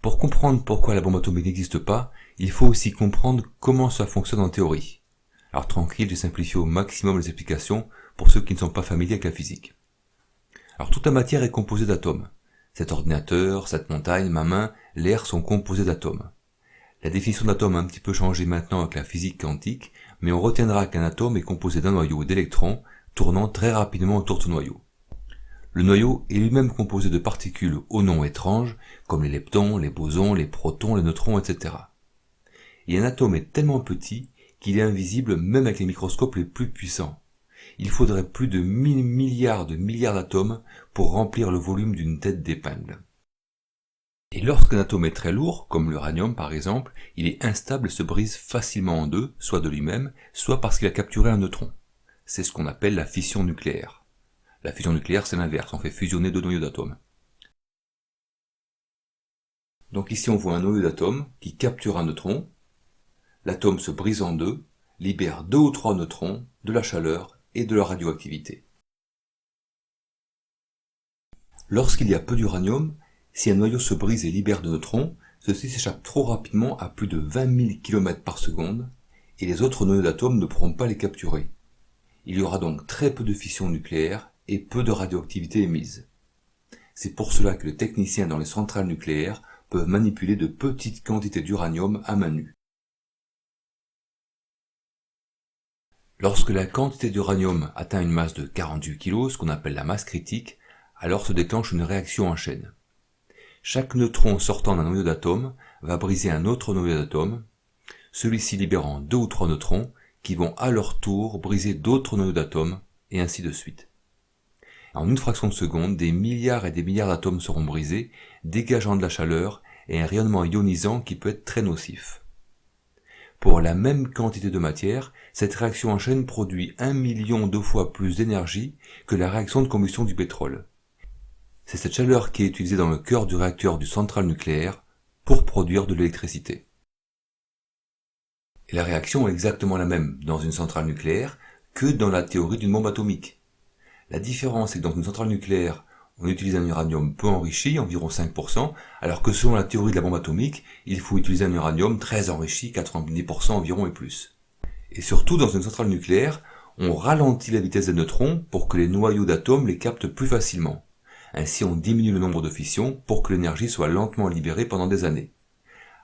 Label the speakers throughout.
Speaker 1: Pour comprendre pourquoi la bombe atomique n'existe pas, il faut aussi comprendre comment ça fonctionne en théorie. Alors tranquille, j'ai simplifié au maximum les explications pour ceux qui ne sont pas familiers avec la physique. Alors toute la matière est composée d'atomes. Cet ordinateur, cette montagne, ma main, l'air sont composés d'atomes. La définition d'atome a un petit peu changé maintenant avec la physique quantique, mais on retiendra qu'un atome est composé d'un noyau d'électrons tournant très rapidement autour de ce noyau. Le noyau est lui-même composé de particules aux noms étranges, comme les leptons, les bosons, les protons, les neutrons, etc. Et un atome est tellement petit qu'il est invisible même avec les microscopes les plus puissants. Il faudrait plus de 1000 milliards d'atomes pour remplir le volume d'une tête d'épingle. Et lorsqu'un atome est très lourd, comme l'uranium par exemple, il est instable et se brise facilement en deux, soit de lui-même, soit parce qu'il a capturé un neutron. C'est ce qu'on appelle la fission nucléaire. La fission nucléaire, c'est l'inverse, on fait fusionner deux noyaux d'atomes. Donc ici on voit un noyau d'atome qui capture un neutron, l'atome se brise en deux, libère 2 ou 3 neutrons, de la chaleur et de la radioactivité. Lorsqu'il y a peu d'uranium, si un noyau se brise et libère de neutrons, ceux-ci s'échappent trop rapidement à plus de 20 000 km par seconde, et les autres noyaux d'atomes ne pourront pas les capturer. Il y aura donc très peu de fission nucléaire et peu de radioactivité émise. C'est pour cela que les techniciens dans les centrales nucléaires peuvent manipuler de petites quantités d'uranium à main nue. Lorsque la quantité d'uranium atteint une masse de 48 kg, ce qu'on appelle la masse critique, alors se déclenche une réaction en chaîne. Chaque neutron sortant d'un noyau d'atome va briser un autre noyau d'atome, celui-ci libérant 2 ou 3 neutrons qui vont à leur tour briser d'autres noyaux d'atomes, et ainsi de suite. En une fraction de seconde, des milliards et des milliards d'atomes seront brisés, dégageant de la chaleur et un rayonnement ionisant qui peut être très nocif. Pour la même quantité de matière, cette réaction en chaîne produit 1 million de fois plus d'énergie que la réaction de combustion du pétrole. C'est cette chaleur qui est utilisée dans le cœur du réacteur du centrale nucléaire pour produire de l'électricité. Et la réaction est exactement la même dans une centrale nucléaire que dans la théorie d'une bombe atomique. La différence est que dans une centrale nucléaire, on utilise un uranium peu enrichi, environ 5%, alors que selon la théorie de la bombe atomique, il faut utiliser un uranium très enrichi, 90% environ et plus. Et surtout, dans une centrale nucléaire, on ralentit la vitesse des neutrons pour que les noyaux d'atomes les captent plus facilement. Ainsi, on diminue le nombre de fissions pour que l'énergie soit lentement libérée pendant des années.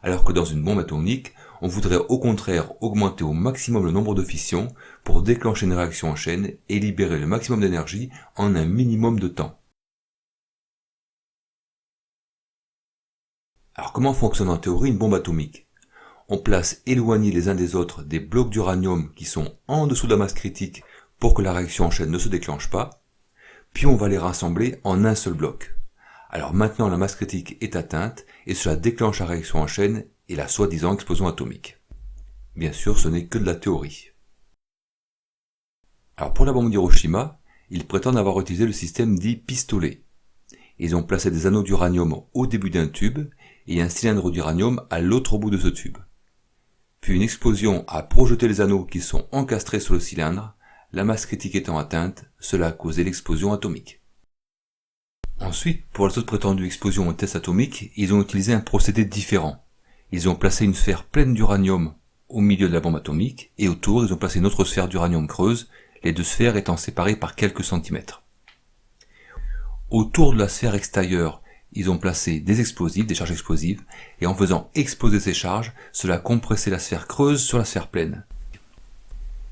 Speaker 1: Alors que dans une bombe atomique, on voudrait au contraire augmenter au maximum le nombre de fissions pour déclencher une réaction en chaîne et libérer le maximum d'énergie en un minimum de temps. Alors comment fonctionne en théorie une bombe atomique? On place éloignés les uns des autres des blocs d'uranium qui sont en dessous de la masse critique pour que la réaction en chaîne ne se déclenche pas, puis on va les rassembler en un seul bloc. Alors maintenant la masse critique est atteinte et cela déclenche la réaction en chaîne et la soi-disant explosion atomique. Bien sûr, ce n'est que de la théorie. Alors pour la bombe d'Hiroshima, ils prétendent avoir utilisé le système dit pistolet. Ils ont placé des anneaux d'uranium au début d'un tube et un cylindre d'uranium à l'autre bout de ce tube. Puis une explosion a projeté les anneaux qui sont encastrés sur le cylindre, la masse critique étant atteinte, cela a causé l'explosion atomique. Ensuite, pour les autres prétendues explosions au test atomique, ils ont utilisé un procédé différent. Ils ont placé une sphère pleine d'uranium au milieu de la bombe atomique, et autour, ils ont placé une autre sphère d'uranium creuse, les deux sphères étant séparées par quelques centimètres. Autour de la sphère extérieure, ils ont placé des explosifs, des charges explosives, et en faisant exploser ces charges, cela compressait la sphère creuse sur la sphère pleine.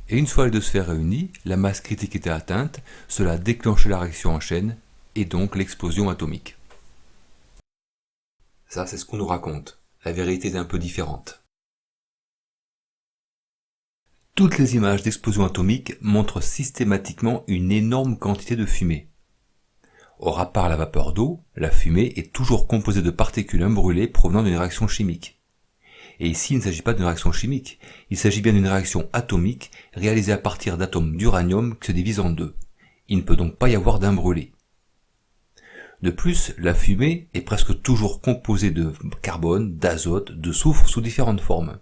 Speaker 1: Et une fois les deux sphères réunies, la masse critique était atteinte, cela déclenchait la réaction en chaîne, et donc l'explosion atomique. Ça, c'est ce qu'on nous raconte. La vérité est un peu différente. Toutes les images d'explosion atomique montrent systématiquement une énorme quantité de fumée. Or, à part la vapeur d'eau, la fumée est toujours composée de particules imbrûlées provenant d'une réaction chimique. Et ici, il ne s'agit pas d'une réaction chimique, il s'agit bien d'une réaction atomique réalisée à partir d'atomes d'uranium qui se divisent en deux. Il ne peut donc pas y avoir d'imbrûlé. De plus, la fumée est presque toujours composée de carbone, d'azote, de soufre sous différentes formes.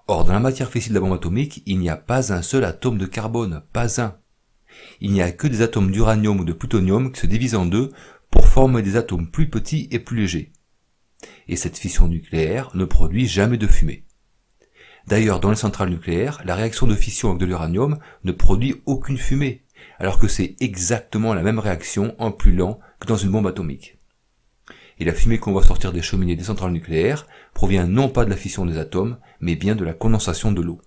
Speaker 1: Or, dans la matière fissile de la bombe atomique, il n'y a pas un seul atome de carbone, pas un. Il n'y a que des atomes d'uranium ou de plutonium qui se divisent en deux pour former des atomes plus petits et plus légers. et cette fission nucléaire ne produit jamais de fumée. D'ailleurs, dans les centrales nucléaires, la réaction de fission avec de l'uranium ne produit aucune fumée, alors que c'est exactement la même réaction en plus lent que dans une bombe atomique. Et la fumée qu'on voit sortir des cheminées des centrales nucléaires provient non pas de la fission des atomes, mais bien de la condensation de l'eau.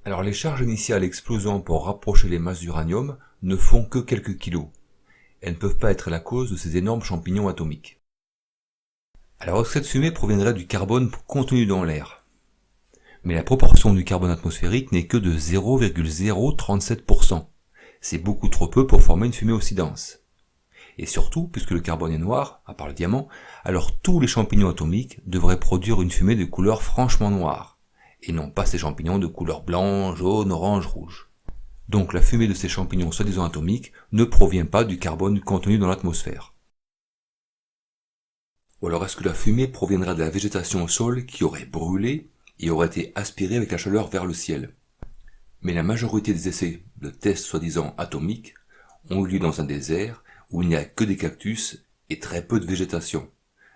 Speaker 1: Alors les charges initiales explosant pour rapprocher les masses d'uranium ne font que quelques kilos. Elles ne peuvent pas être la cause de ces énormes champignons atomiques. Alors cette fumée proviendrait du carbone contenu dans l'air. Mais la proportion du carbone atmosphérique n'est que de 0,037%. C'est beaucoup trop peu pour former une fumée aussi dense. Et surtout, puisque le carbone est noir, à part le diamant, alors tous les champignons atomiques devraient produire une fumée de couleur franchement noire, et non pas ces champignons de couleur blanc, jaune, orange, rouge. Donc la fumée de ces champignons soi-disant atomiques ne provient pas du carbone contenu dans l'atmosphère. Ou alors est-ce que la fumée proviendra de la végétation au sol qui aurait brûlé et aurait été aspirée avec la chaleur vers le ciel? Mais la majorité des essais de tests soi-disant atomiques ont eu lieu dans un désert où il n'y a que des cactus et très peu de végétation.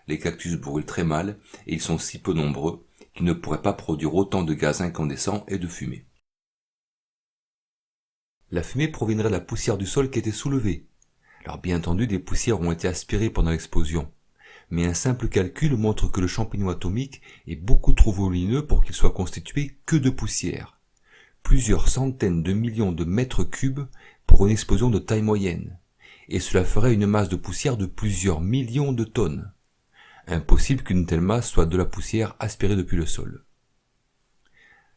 Speaker 1: Les cactus brûlent très mal et ils sont si peu nombreux qu'ils ne pourraient pas produire autant de gaz incandescents et de fumée. La fumée proviendrait de la poussière du sol qui était soulevée. Alors bien entendu, des poussières ont été aspirées pendant l'explosion. Mais un simple calcul montre que le champignon atomique est beaucoup trop volumineux pour qu'il soit constitué que de poussière. Plusieurs centaines de millions de mètres cubes pour une explosion de taille moyenne. Et cela ferait une masse de poussière de plusieurs millions de tonnes. Impossible qu'une telle masse soit de la poussière aspirée depuis le sol.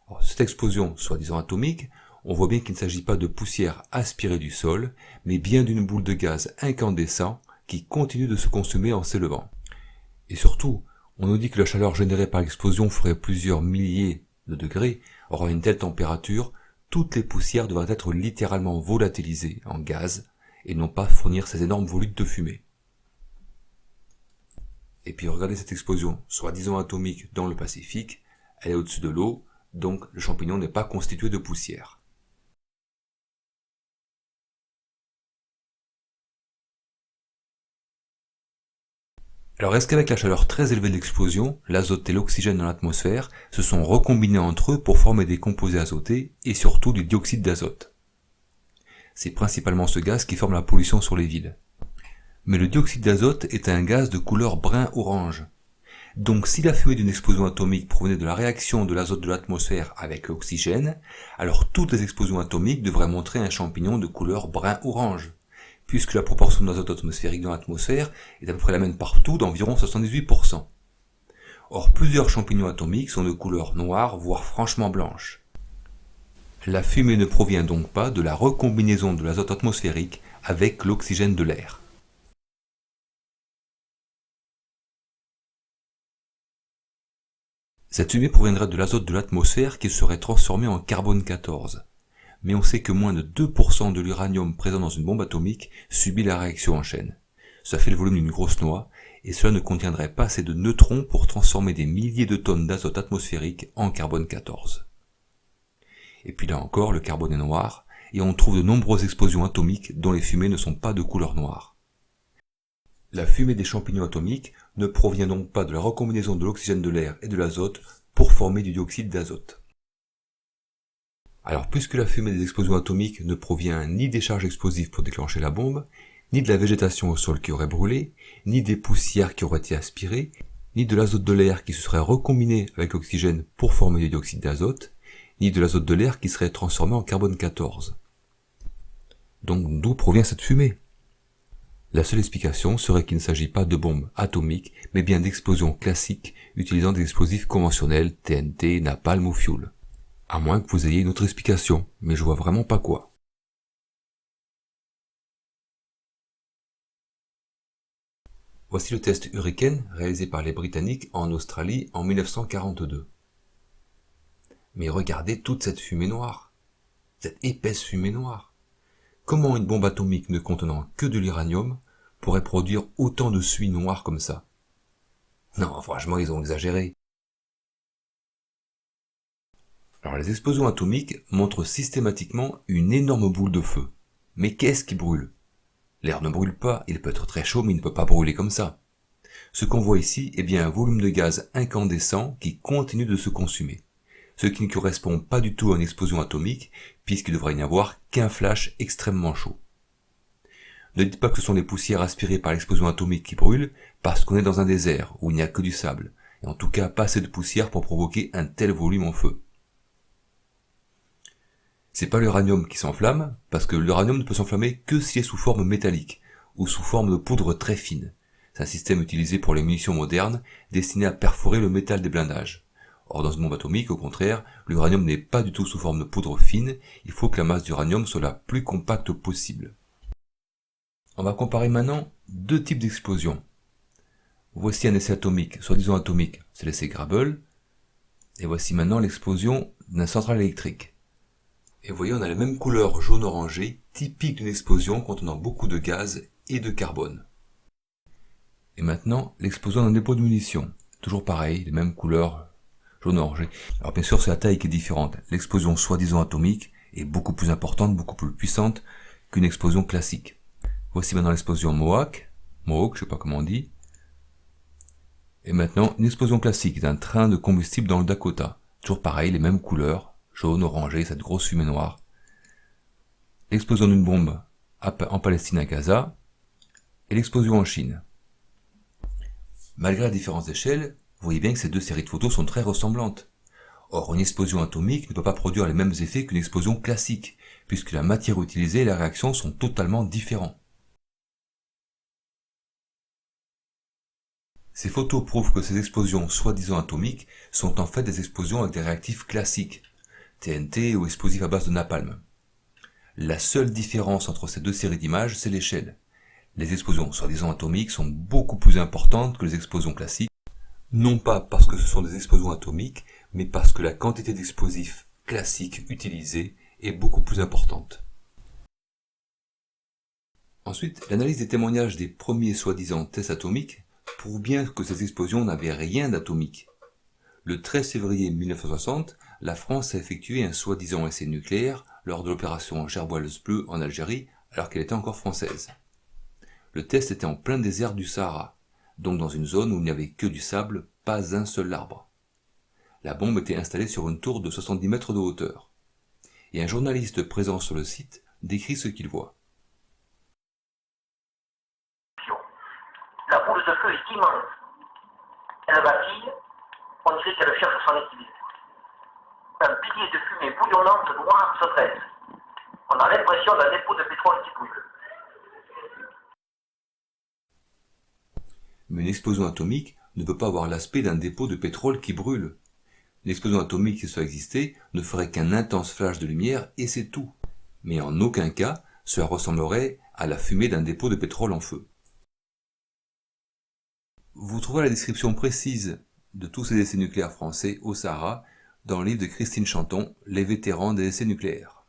Speaker 1: Alors, cette explosion, soi-disant atomique, on voit bien qu'il ne s'agit pas de poussière aspirée du sol, mais bien d'une boule de gaz incandescent qui continue de se consumer en s'élevant. Et surtout, on nous dit que la chaleur générée par l'explosion ferait plusieurs milliers de degrés. Or, à une telle température, toutes les poussières devraient être littéralement volatilisées en gaz et non pas fournir ces énormes volutes de fumée. Et puis regardez cette explosion, soi-disant atomique dans le Pacifique, elle est au-dessus de l'eau, donc le champignon n'est pas constitué de poussière. Alors est-ce qu'avec la chaleur très élevée de l'explosion, l'azote et l'oxygène dans l'atmosphère se sont recombinés entre eux pour former des composés azotés et surtout du dioxyde d'azote? C'est principalement ce gaz qui forme la pollution sur les villes. Mais le dioxyde d'azote est un gaz de couleur brun-orange. Donc si la fumée d'une explosion atomique provenait de la réaction de l'azote de l'atmosphère avec l'oxygène, alors toutes les explosions atomiques devraient montrer un champignon de couleur brun-orange, puisque la proportion d'azote atmosphérique dans l'atmosphère est à peu près la même partout, d'environ 78%. Or, plusieurs champignons atomiques sont de couleur noire, voire franchement blanche. La fumée ne provient donc pas de la recombinaison de l'azote atmosphérique avec l'oxygène de l'air. Cette fumée proviendrait de l'azote de l'atmosphère qui serait transformé en carbone 14. Mais on sait que moins de 2% de l'uranium présent dans une bombe atomique subit la réaction en chaîne. Ça fait le volume d'une grosse noix, et cela ne contiendrait pas assez de neutrons pour transformer des milliers de tonnes d'azote atmosphérique en carbone 14. Et puis là encore, le carbone est noir, et on trouve de nombreuses explosions atomiques dont les fumées ne sont pas de couleur noire. La fumée des champignons atomiques ne provient donc pas de la recombinaison de l'oxygène de l'air et de l'azote pour former du dioxyde d'azote. Alors puisque la fumée des explosions atomiques ne provient ni des charges explosives pour déclencher la bombe, ni de la végétation au sol qui aurait brûlé, ni des poussières qui auraient été aspirées, ni de l'azote de l'air qui se serait recombiné avec l'oxygène pour former du dioxyde d'azote, ni de l'azote de l'air qui serait transformé en carbone 14. Donc d'où provient cette fumée? La seule explication serait qu'il ne s'agit pas de bombes atomiques, mais bien d'explosions classiques utilisant des explosifs conventionnels, TNT, napalm ou fuel. À moins que vous ayez une autre explication, mais je vois vraiment pas quoi. Voici le test Hurricane réalisé par les Britanniques en Australie en 1942. Mais regardez toute cette fumée noire, cette épaisse fumée noire. Comment une bombe atomique ne contenant que de l'uranium pourrait produire autant de suie noire comme ça? Non, franchement, ils ont exagéré. Alors les explosions atomiques montrent systématiquement une énorme boule de feu. Mais qu'est-ce qui brûle? L'air ne brûle pas, il peut être très chaud mais il ne peut pas brûler comme ça. Ce qu'on voit ici est bien un volume de gaz incandescent qui continue de se consumer, ce qui ne correspond pas du tout à une explosion atomique puisqu'il ne devrait n'y avoir qu'un flash extrêmement chaud. Ne dites pas que ce sont les poussières aspirées par l'explosion atomique qui brûlent parce qu'on est dans un désert où il n'y a que du sable, et en tout cas pas assez de poussière pour provoquer un tel volume en feu. C'est pas l'uranium qui s'enflamme, parce que l'uranium ne peut s'enflammer que s'il est sous forme métallique, ou sous forme de poudre très fine. C'est un système utilisé pour les munitions modernes, destiné à perforer le métal des blindages. Or dans une bombe atomique, au contraire, l'uranium n'est pas du tout sous forme de poudre fine, il faut que la masse d'uranium soit la plus compacte possible. On va comparer maintenant deux types d'explosions. Voici un essai atomique, soi-disant atomique, c'est l'essai Grabel, et voici maintenant l'explosion d'une centrale électrique. Et vous voyez, on a la même couleur jaune-orangé, typique d'une explosion contenant beaucoup de gaz et de carbone. Et maintenant, l'explosion d'un dépôt de munitions. Toujours pareil, les mêmes couleurs jaune-orangé. Alors bien sûr, c'est la taille qui est différente. L'explosion soi-disant atomique est beaucoup plus importante, beaucoup plus puissante qu'une explosion classique. Voici maintenant l'explosion Mohawk, je sais pas comment on dit. Et maintenant, une explosion classique d'un train de combustible dans le Dakota. Toujours pareil, les mêmes couleurs, jaune, orangé, cette grosse fumée noire. L'explosion d'une bombe en Palestine à Gaza, et l'explosion en Chine. Malgré la différence d'échelle, vous voyez bien que ces deux séries de photos sont très ressemblantes. Or, une explosion atomique ne peut pas produire les mêmes effets qu'une explosion classique, puisque la matière utilisée et la réaction sont totalement différents. Ces photos prouvent que ces explosions soi-disant atomiques sont en fait des explosions avec des réactifs classiques, TNT ou explosifs à base de napalm. La seule différence entre ces deux séries d'images, c'est l'échelle. Les explosions soi-disant atomiques sont beaucoup plus importantes que les explosions classiques, non pas parce que ce sont des explosions atomiques, mais parce que la quantité d'explosifs classiques utilisés est beaucoup plus importante. Ensuite, l'analyse des témoignages des premiers soi-disant tests atomiques prouve bien que ces explosions n'avaient rien d'atomique. Le 13 février 1960, la France a effectué un soi-disant essai nucléaire lors de l'opération Gerboise Bleue en Algérie, alors qu'elle était encore française. Le test était en plein désert du Sahara, donc dans une zone où il n'y avait que du sable, pas un seul arbre. La bombe était installée sur une tour de 70 mètres de hauteur. Et un journaliste présent sur le site décrit ce qu'il voit.
Speaker 2: La boule de feu est immense. Elle vacille, on dirait qu'elle cherche son équilibre. Un pilier de fumée bouillonnante noire se dresse. On a l'impression d'un dépôt de pétrole qui brûle.
Speaker 1: Mais une explosion atomique ne peut pas avoir l'aspect d'un dépôt de pétrole qui brûle. Une explosion atomique, si cela existait, ne ferait qu'un intense flash de lumière et c'est tout. Mais en aucun cas, cela ressemblerait à la fumée d'un dépôt de pétrole en feu. Vous trouverez la description précise de tous ces essais nucléaires français au Sahara dans le livre de Christine Chanton, Les vétérans des essais nucléaires.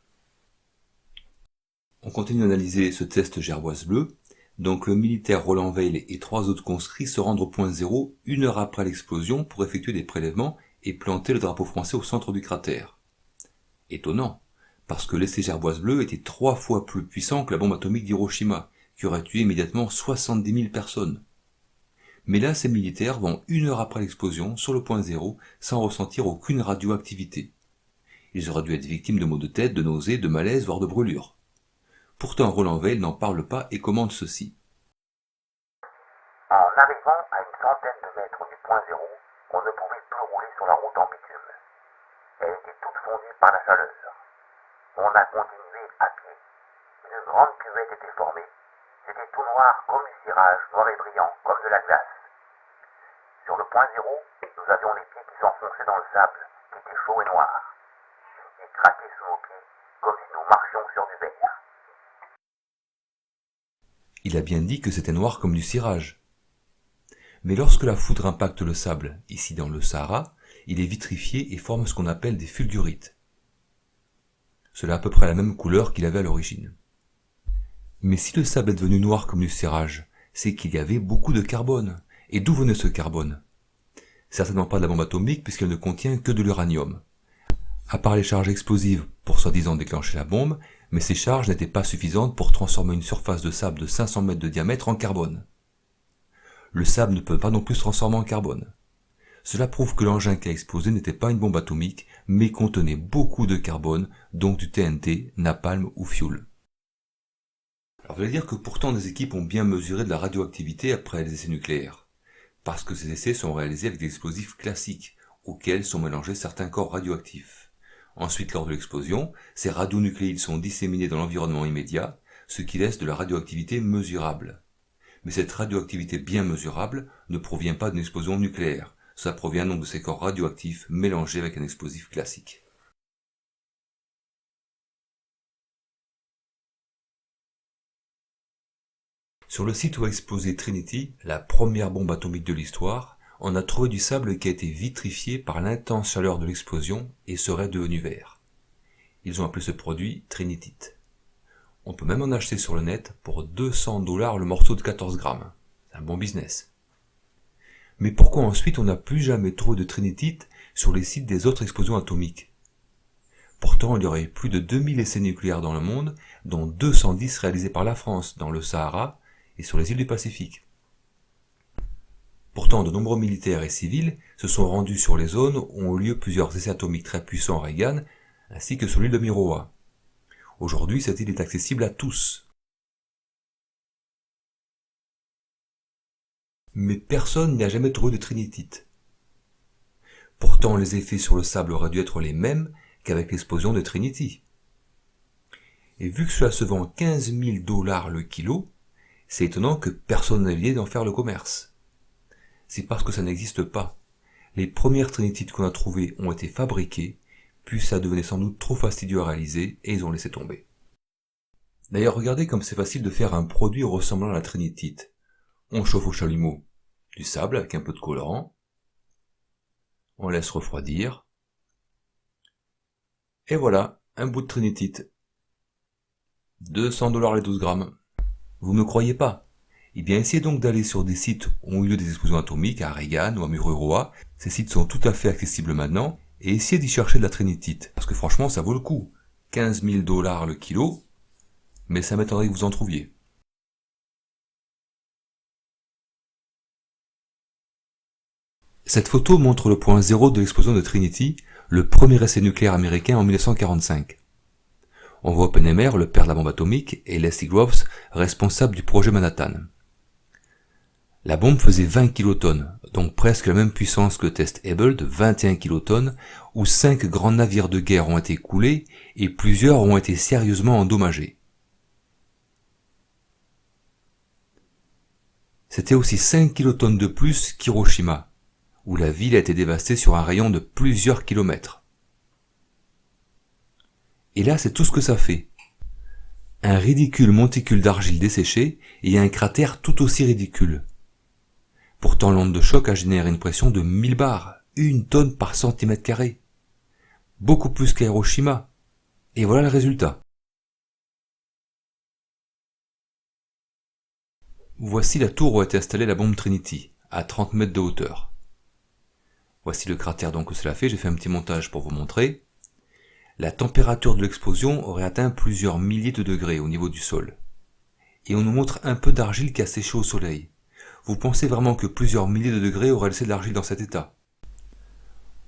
Speaker 1: On continue d'analyser ce test Gerboise Bleue. Donc le militaire Roland Weil et 3 autres conscrits se rendent au point zéro 1 heure après l'explosion pour effectuer des prélèvements et planter le drapeau français au centre du cratère. Étonnant, parce que l'essai Gerboise Bleue était 3 fois plus puissant que la bombe atomique d'Hiroshima, qui aurait tué immédiatement 70 000 personnes. Mais là, ces militaires vont 1 heure après l'explosion sur le point zéro sans ressentir aucune radioactivité. Ils auraient dû être victimes de maux de tête, de nausées, de malaise, voire de brûlures. Pourtant, Roland Weil n'en parle pas et commande ceci.
Speaker 3: En arrivant à une centaine de mètres du point zéro, on ne pouvait plus rouler sur la route en bitume. Elle était toute fondue par la chaleur. On a continué à pied. Une grande cuvette était formée. C'était tout noir comme du cirage, noir et brillant, comme de la glace. Sur le point zéro, nous avions les pieds qui s'enfonçaient dans le sable, qui était chaud et noir. Il craquait sous nos pieds, comme si nous marchions sur du verre.
Speaker 1: Il a bien dit que c'était noir comme du cirage. Mais lorsque la foudre impacte le sable, ici dans le Sahara, il est vitrifié et forme ce qu'on appelle des fulgurites. Cela a à peu près la même couleur qu'il avait à l'origine. Mais si le sable est devenu noir comme du cirage, c'est qu'il y avait beaucoup de carbone. Et d'où venait ce carbone? Certainement pas de la bombe atomique puisqu'elle ne contient que de l'uranium. À part les charges explosives pour soi-disant déclencher la bombe, Mais ces charges n'étaient pas suffisantes pour transformer une surface de sable de 500 mètres de diamètre en carbone. Le sable ne peut pas non plus se transformer en carbone. Cela prouve que l'engin qui a explosé n'était pas une bombe atomique, mais contenait beaucoup de carbone, donc du TNT, napalm ou fioul. Alors vous allez dire que pourtant des équipes ont bien mesuré de la radioactivité après les essais nucléaires, parce que ces essais sont réalisés avec des explosifs classiques, auxquels sont mélangés certains corps radioactifs. Ensuite, lors de l'explosion, ces radionucléides sont disséminés dans l'environnement immédiat, ce qui laisse de la radioactivité mesurable. Mais cette radioactivité bien mesurable ne provient pas d'une explosion nucléaire, ça provient donc de ces corps radioactifs mélangés avec un explosif classique. Sur le site où a explosé Trinity, la première bombe atomique de l'histoire, on a trouvé du sable qui a été vitrifié par l'intense chaleur de l'explosion et serait devenu vert. Ils ont appelé ce produit Trinitite. On peut même en acheter sur le net pour $200 le morceau de 14 grammes. C'est un bon business. Mais pourquoi ensuite on n'a plus jamais trouvé de Trinitite sur les sites des autres explosions atomiques? Pourtant, il y aurait plus de 2000 essais nucléaires dans le monde, dont 210 réalisés par la France dans le Sahara et sur les îles du Pacifique. Pourtant, de nombreux militaires et civils se sont rendus sur les zones où ont eu lieu plusieurs essais atomiques très puissants à Reagan, ainsi que sur l'île de Mururoa. Aujourd'hui, cette île est accessible à tous. Mais personne n'y a jamais trouvé de trinitite. Pourtant, les effets sur le sable auraient dû être les mêmes qu'avec l'explosion de Trinity. Et vu que cela se vend $15 000 le kilo, c'est étonnant que personne n'ait l'idée d'en faire le commerce. C'est parce que ça n'existe pas. Les premières trinitites qu'on a trouvées ont été fabriquées, puis ça devenait sans doute trop fastidieux à réaliser et ils ont laissé tomber. D'ailleurs, regardez comme c'est facile de faire un produit ressemblant à la trinitite. On chauffe au chalumeau du sable avec un peu de colorant, on laisse refroidir, et voilà, un bout de trinitite. $200 les 12 grammes. Vous me croyez pas? Eh bien, essayez donc d'aller sur des sites où ont eu lieu des explosions atomiques, à Reagan ou à Mururoa. Ces sites sont tout à fait accessibles maintenant, et essayez d'y chercher de la trinitite, parce que franchement, ça vaut le coup. $15 000 le kilo, mais ça m'étonnerait que vous en trouviez. Cette photo montre le point zéro de l'explosion de Trinity, le premier essai nucléaire américain en 1945. On voit Oppenheimer, le père de la bombe atomique, et Leslie Groves, responsable du projet Manhattan. La bombe faisait 20 kilotonnes, donc presque la même puissance que le test Able de 21 kilotonnes, où 5 grands navires de guerre ont été coulés et plusieurs ont été sérieusement endommagés. C'était aussi 5 kilotonnes de plus qu'Hiroshima, où la ville a été dévastée sur un rayon de plusieurs kilomètres. Et là, c'est tout ce que ça fait. Un ridicule monticule d'argile desséchée et un cratère tout aussi ridicule. Pourtant, l'onde de choc a généré une pression de 1000 bars, 1 tonne par centimètre carré. Beaucoup plus qu'à Hiroshima. Et voilà le résultat. Voici la tour où a été installée la bombe Trinity, à 30 mètres de hauteur. Voici le cratère donc que cela fait, j'ai fait un petit montage pour vous montrer. La température de l'explosion aurait atteint plusieurs milliers de degrés au niveau du sol. Et on nous montre un peu d'argile qui a séché au soleil. Vous pensez vraiment que plusieurs milliers de degrés auraient laissé de l'argile dans cet état?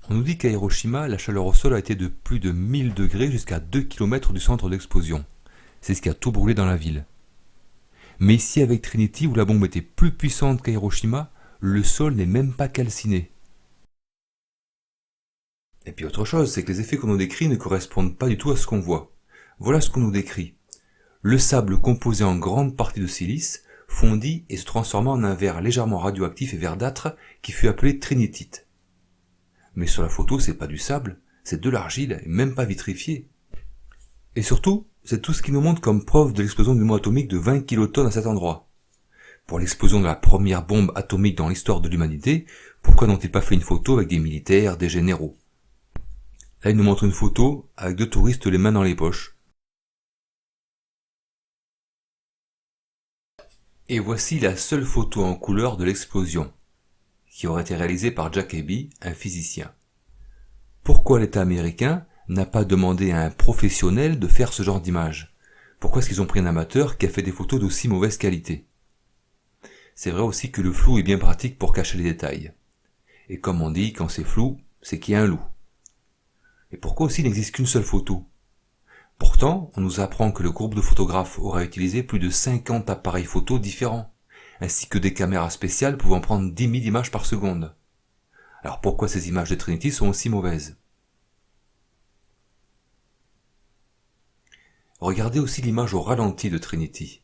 Speaker 1: On nous dit qu'à Hiroshima, la chaleur au sol a été de plus de 1000 degrés jusqu'à 2 km du centre de l'explosion. C'est ce qui a tout brûlé dans la ville. Mais ici, avec Trinity, où la bombe était plus puissante qu'à Hiroshima, le sol n'est même pas calciné. Et puis autre chose, c'est que les effets qu'on nous décrit ne correspondent pas du tout à ce qu'on voit. Voilà ce qu'on nous décrit. Le sable composé en grande partie de silice fondit et se transforma en un verre légèrement radioactif et verdâtre qui fut appelé trinitite. Mais sur la photo, c'est pas du sable, c'est de l'argile, et même pas vitrifiée. Et surtout, c'est tout ce qui nous montre comme preuve de l'explosion d'une bombe atomique de 20 kilotonnes à cet endroit. Pour l'explosion de la première bombe atomique dans l'histoire de l'humanité, pourquoi n'ont-ils pas fait une photo avec des militaires, des généraux? Là, il nous montre une photo avec 2 touristes les mains dans les poches. Et voici la seule photo en couleur de l'explosion, qui aurait été réalisée par Jack Eby, un physicien. Pourquoi l'État américain n'a pas demandé à un professionnel de faire ce genre d'image? Pourquoi est-ce qu'ils ont pris un amateur qui a fait des photos d'aussi mauvaise qualité? C'est vrai aussi que le flou est bien pratique pour cacher les détails. Et comme on dit, quand c'est flou, c'est qu'il y a un loup. Et pourquoi aussi il n'existe qu'une seule photo? Pourtant, on nous apprend que le groupe de photographes aura utilisé plus de 50 appareils photo différents, ainsi que des caméras spéciales pouvant prendre 10 000 images par seconde. Alors pourquoi ces images de Trinity sont aussi mauvaises? Regardez aussi l'image au ralenti de Trinity.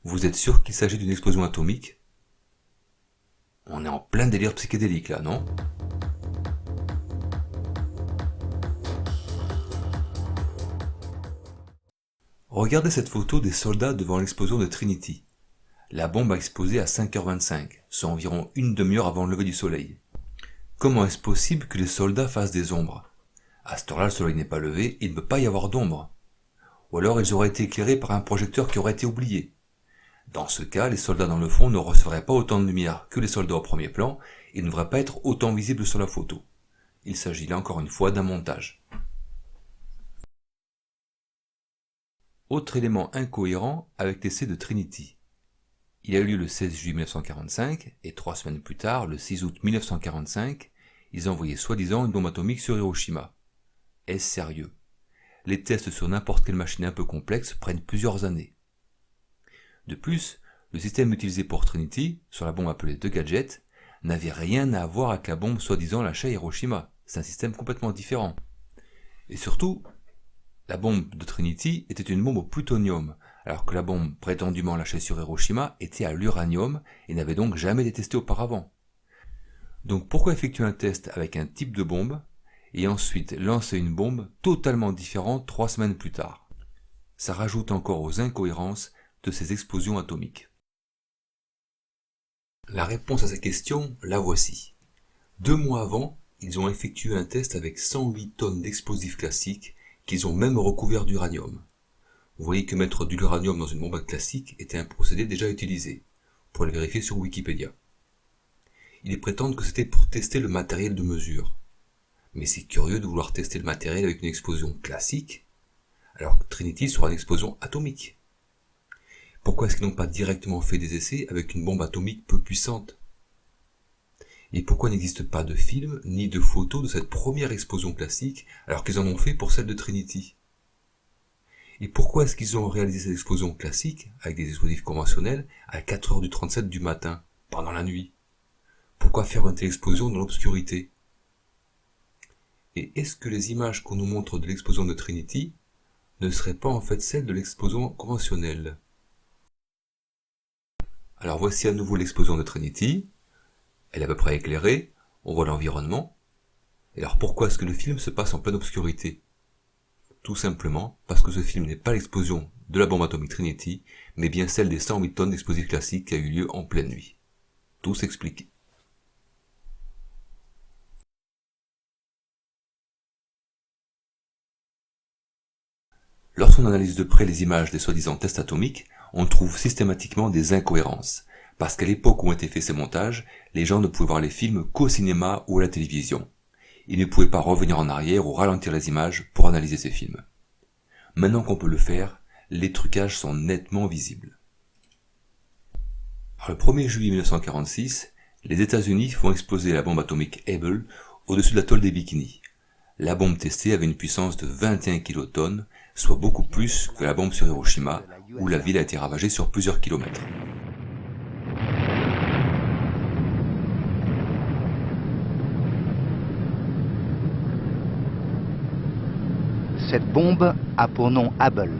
Speaker 1: Vous êtes sûr qu'il s'agit d'une explosion atomique? On est en plein délire psychédélique là, non? Regardez cette photo des soldats devant l'explosion de Trinity. La bombe a explosé à 5h25, soit environ une demi-heure avant le lever du soleil. Comment est-ce possible que les soldats fassent des ombres? À cette heure-là, le soleil n'est pas levé, il ne peut pas y avoir d'ombre. Ou alors ils auraient été éclairés par un projecteur qui aurait été oublié. Dans ce cas, les soldats dans le fond ne recevraient pas autant de lumière que les soldats au premier plan et ne devraient pas être autant visibles sur la photo. Il s'agit là encore une fois d'un montage. Autre élément incohérent avec l'essai de Trinity. Il a eu lieu le 16 juillet 1945 et 3 semaines plus tard, le 6 août 1945, ils envoyaient soi-disant une bombe atomique sur Hiroshima. Est-ce sérieux? Les tests sur n'importe quelle machine un peu complexe prennent plusieurs années. De plus, le système utilisé pour Trinity, sur la bombe appelée The Gadget, n'avait rien à voir avec la bombe soi-disant lâchée à Hiroshima. C'est un système complètement différent. Et surtout, la bombe de Trinity était une bombe au plutonium, alors que la bombe prétendument lâchée sur Hiroshima était à l'uranium et n'avait donc jamais été testée auparavant. Donc pourquoi effectuer un test avec un type de bombe et ensuite lancer une bombe totalement différente 3 semaines plus tard? Ça rajoute encore aux incohérences de ces explosions atomiques. La réponse à ces questions, la voici. 2 mois avant, ils ont effectué un test avec 108 tonnes d'explosifs classiques qu'ils ont même recouvert d'uranium. Vous voyez que mettre de l'uranium dans une bombe classique était un procédé déjà utilisé. Vous pourrez le vérifier sur Wikipédia. Ils prétendent que c'était pour tester le matériel de mesure. Mais c'est curieux de vouloir tester le matériel avec une explosion classique, alors que Trinity sera une explosion atomique. Pourquoi est-ce qu'ils n'ont pas directement fait des essais avec une bombe atomique peu puissante? Et pourquoi n'existe pas de film ni de photos de cette première explosion classique alors qu'ils en ont fait pour celle de Trinity? Et pourquoi est-ce qu'ils ont réalisé cette explosion classique avec des explosifs conventionnels à 4h37 du matin, pendant la nuit? Pourquoi faire une telle explosion dans l'obscurité? Et est-ce que les images qu'on nous montre de l'explosion de Trinity ne seraient pas en fait celles de l'explosion conventionnelle? Alors voici à nouveau l'explosion de Trinity. Elle est à peu près éclairée, on voit l'environnement. Et alors pourquoi est-ce que le film se passe en pleine obscurité? Tout simplement parce que ce film n'est pas l'explosion de la bombe atomique Trinity, mais bien celle des 108 tonnes d'explosifs classiques qui a eu lieu en pleine nuit. Tout s'explique. Lorsqu'on analyse de près les images des soi-disant tests atomiques, on trouve systématiquement des incohérences, parce qu'à l'époque où ont été faits ces montages, les gens ne pouvaient voir les films qu'au cinéma ou à la télévision. Ils ne pouvaient pas revenir en arrière ou ralentir les images pour analyser ces films. Maintenant qu'on peut le faire, les trucages sont nettement visibles. Alors, le 1er juillet 1946, les États-Unis font exploser la bombe atomique Able au-dessus de l'atoll des Bikini. La bombe testée avait une puissance de 21 kilotonnes, soit beaucoup plus que la bombe sur Hiroshima, où la ville a été ravagée sur plusieurs kilomètres.
Speaker 4: Cette bombe a pour nom Able.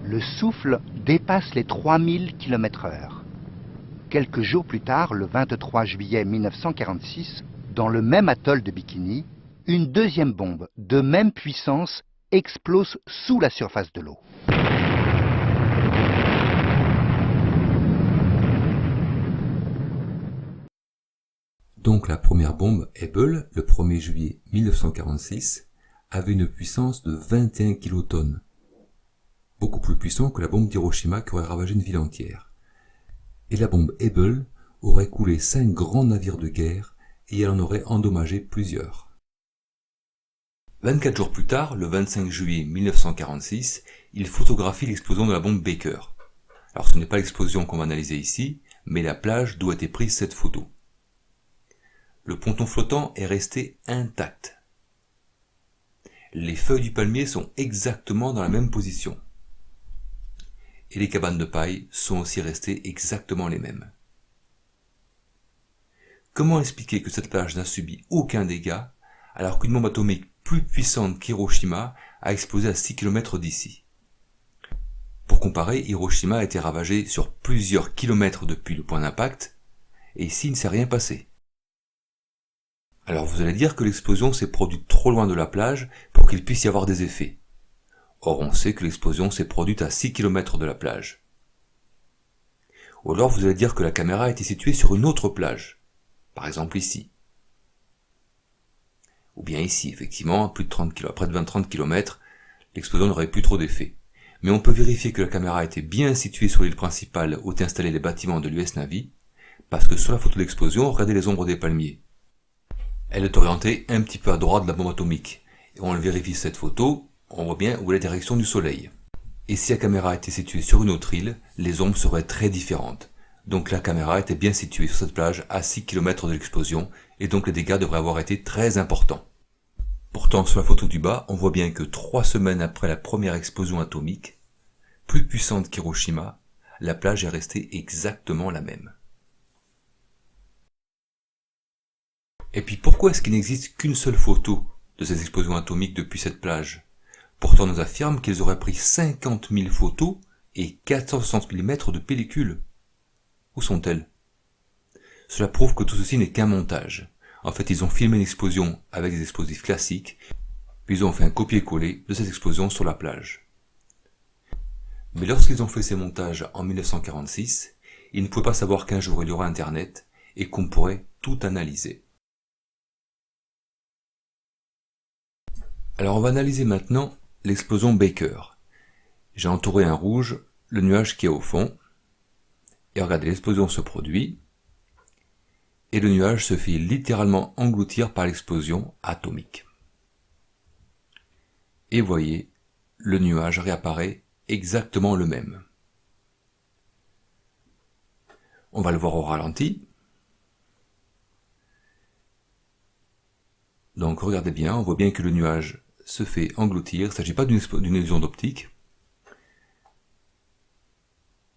Speaker 4: Le souffle dépasse les 3000 km/h. Quelques jours plus tard, le 23 juillet 1946, dans le même atoll de Bikini, une deuxième bombe de même puissance explose sous la surface de l'eau.
Speaker 1: Donc la première bombe, Able, le 1er juillet 1946, avait une puissance de 21 kilotonnes. Beaucoup plus puissant que la bombe d'Hiroshima qui aurait ravagé une ville entière. Et la bombe Able aurait coulé 5 grands navires de guerre et elle en aurait endommagé plusieurs. 24 jours plus tard, le 25 juillet 1946, il photographie l'explosion de la bombe Baker. Alors ce n'est pas l'explosion qu'on va analyser ici, mais la plage d'où a été prise cette photo. Le ponton flottant est resté intact. Les feuilles du palmier sont exactement dans la même position. Et les cabanes de paille sont aussi restées exactement les mêmes. Comment expliquer que cette plage n'a subi aucun dégât alors qu'une bombe atomique plus puissante qu'Hiroshima a explosé à 6 km d'ici? Pour comparer, Hiroshima a été ravagé sur plusieurs kilomètres depuis le point d'impact, et ici il ne s'est rien passé. Alors vous allez dire que l'explosion s'est produite trop loin de la plage pour qu'il puisse y avoir des effets. Or on sait que l'explosion s'est produite à 6 km de la plage. Ou alors vous allez dire que la caméra a été située sur une autre plage, par exemple ici. Ou bien ici, effectivement, à près de 20-30 km, l'explosion n'aurait plus trop d'effet. Mais on peut vérifier que la caméra était bien située sur l'île principale où étaient installés les bâtiments de l'US Navy, parce que sur la photo d'explosion, regardez les ombres des palmiers. Elle est orientée un petit peu à droite de la bombe atomique. Et on le vérifie cette photo, on voit bien où est la direction du soleil. Et si la caméra était située sur une autre île, les ombres seraient très différentes. Donc la caméra était bien située sur cette plage à 6 km de l'explosion, et donc les dégâts devraient avoir été très importants. Pourtant, sur la photo du bas, on voit bien que 3 semaines après la première explosion atomique, plus puissante qu'Hiroshima, la plage est restée exactement la même. Et puis pourquoi est-ce qu'il n'existe qu'une seule photo de ces explosions atomiques depuis cette plage? Pourtant on nous affirme qu'ils auraient pris 50 000 photos et 460 000 mètres de pellicule. Où sont-elles? Cela prouve que tout ceci n'est qu'un montage. En fait, ils ont filmé l'explosion avec des explosifs classiques, puis ils ont fait un copier-coller de ces explosions sur la plage. Mais lorsqu'ils ont fait ces montages en 1946, ils ne pouvaient pas savoir qu'un jour il y aura Internet et qu'on pourrait tout analyser. Alors on va analyser maintenant l'explosion Baker. J'ai entouré en rouge le nuage qui est au fond, et regardez, l'explosion se produit, et le nuage se fait littéralement engloutir par l'explosion atomique. Et voyez, le nuage réapparaît exactement le même. On va le voir au ralenti. Donc regardez bien, on voit bien que le nuage se fait engloutir, il ne s'agit pas d'une illusion d'optique.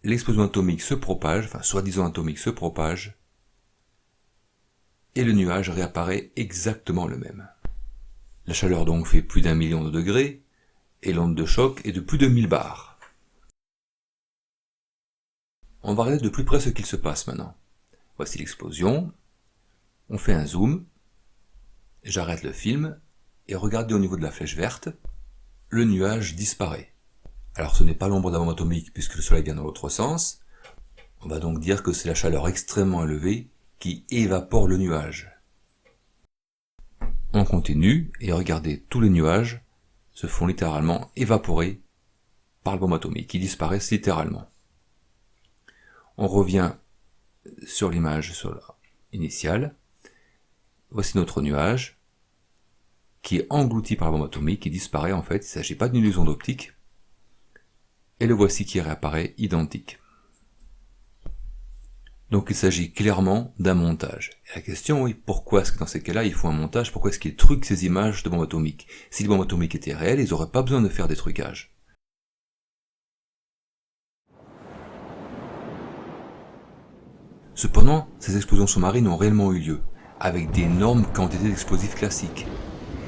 Speaker 1: L'explosion atomique se propage, enfin soi-disant atomique se propage, et le nuage réapparaît exactement le même. La chaleur donc fait plus d'1 million de degrés, et l'onde de choc est de plus de 1000 bars. On va regarder de plus près ce qu'il se passe maintenant. Voici l'explosion, on fait un zoom, j'arrête le film, et regardez au niveau de la flèche verte, le nuage disparaît. Alors ce n'est pas l'ombre de la bombe atomique puisque le soleil vient dans l'autre sens, on va donc dire que c'est la chaleur extrêmement élevée qui évapore le nuage. On continue, et regardez, tous les nuages se font littéralement évaporer par la bombe atomique, ils disparaissent littéralement. On revient sur l'image initiale, voici notre nuage, qui est englouti par la bombe atomique, qui disparaît en fait, il ne s'agit pas d'une illusion d'optique, et le voici qui réapparaît identique. Donc il s'agit clairement d'un montage. Et la question, oui, pourquoi est-ce que dans ces cas-là, il faut un montage? Pourquoi est-ce qu'ils truquent ces images de bombes atomiques? Si les bombes atomiques étaient réelles, ils n'auraient pas besoin de faire des trucages. Cependant, ces explosions sous-marines ont réellement eu lieu, avec d'énormes quantités d'explosifs classiques.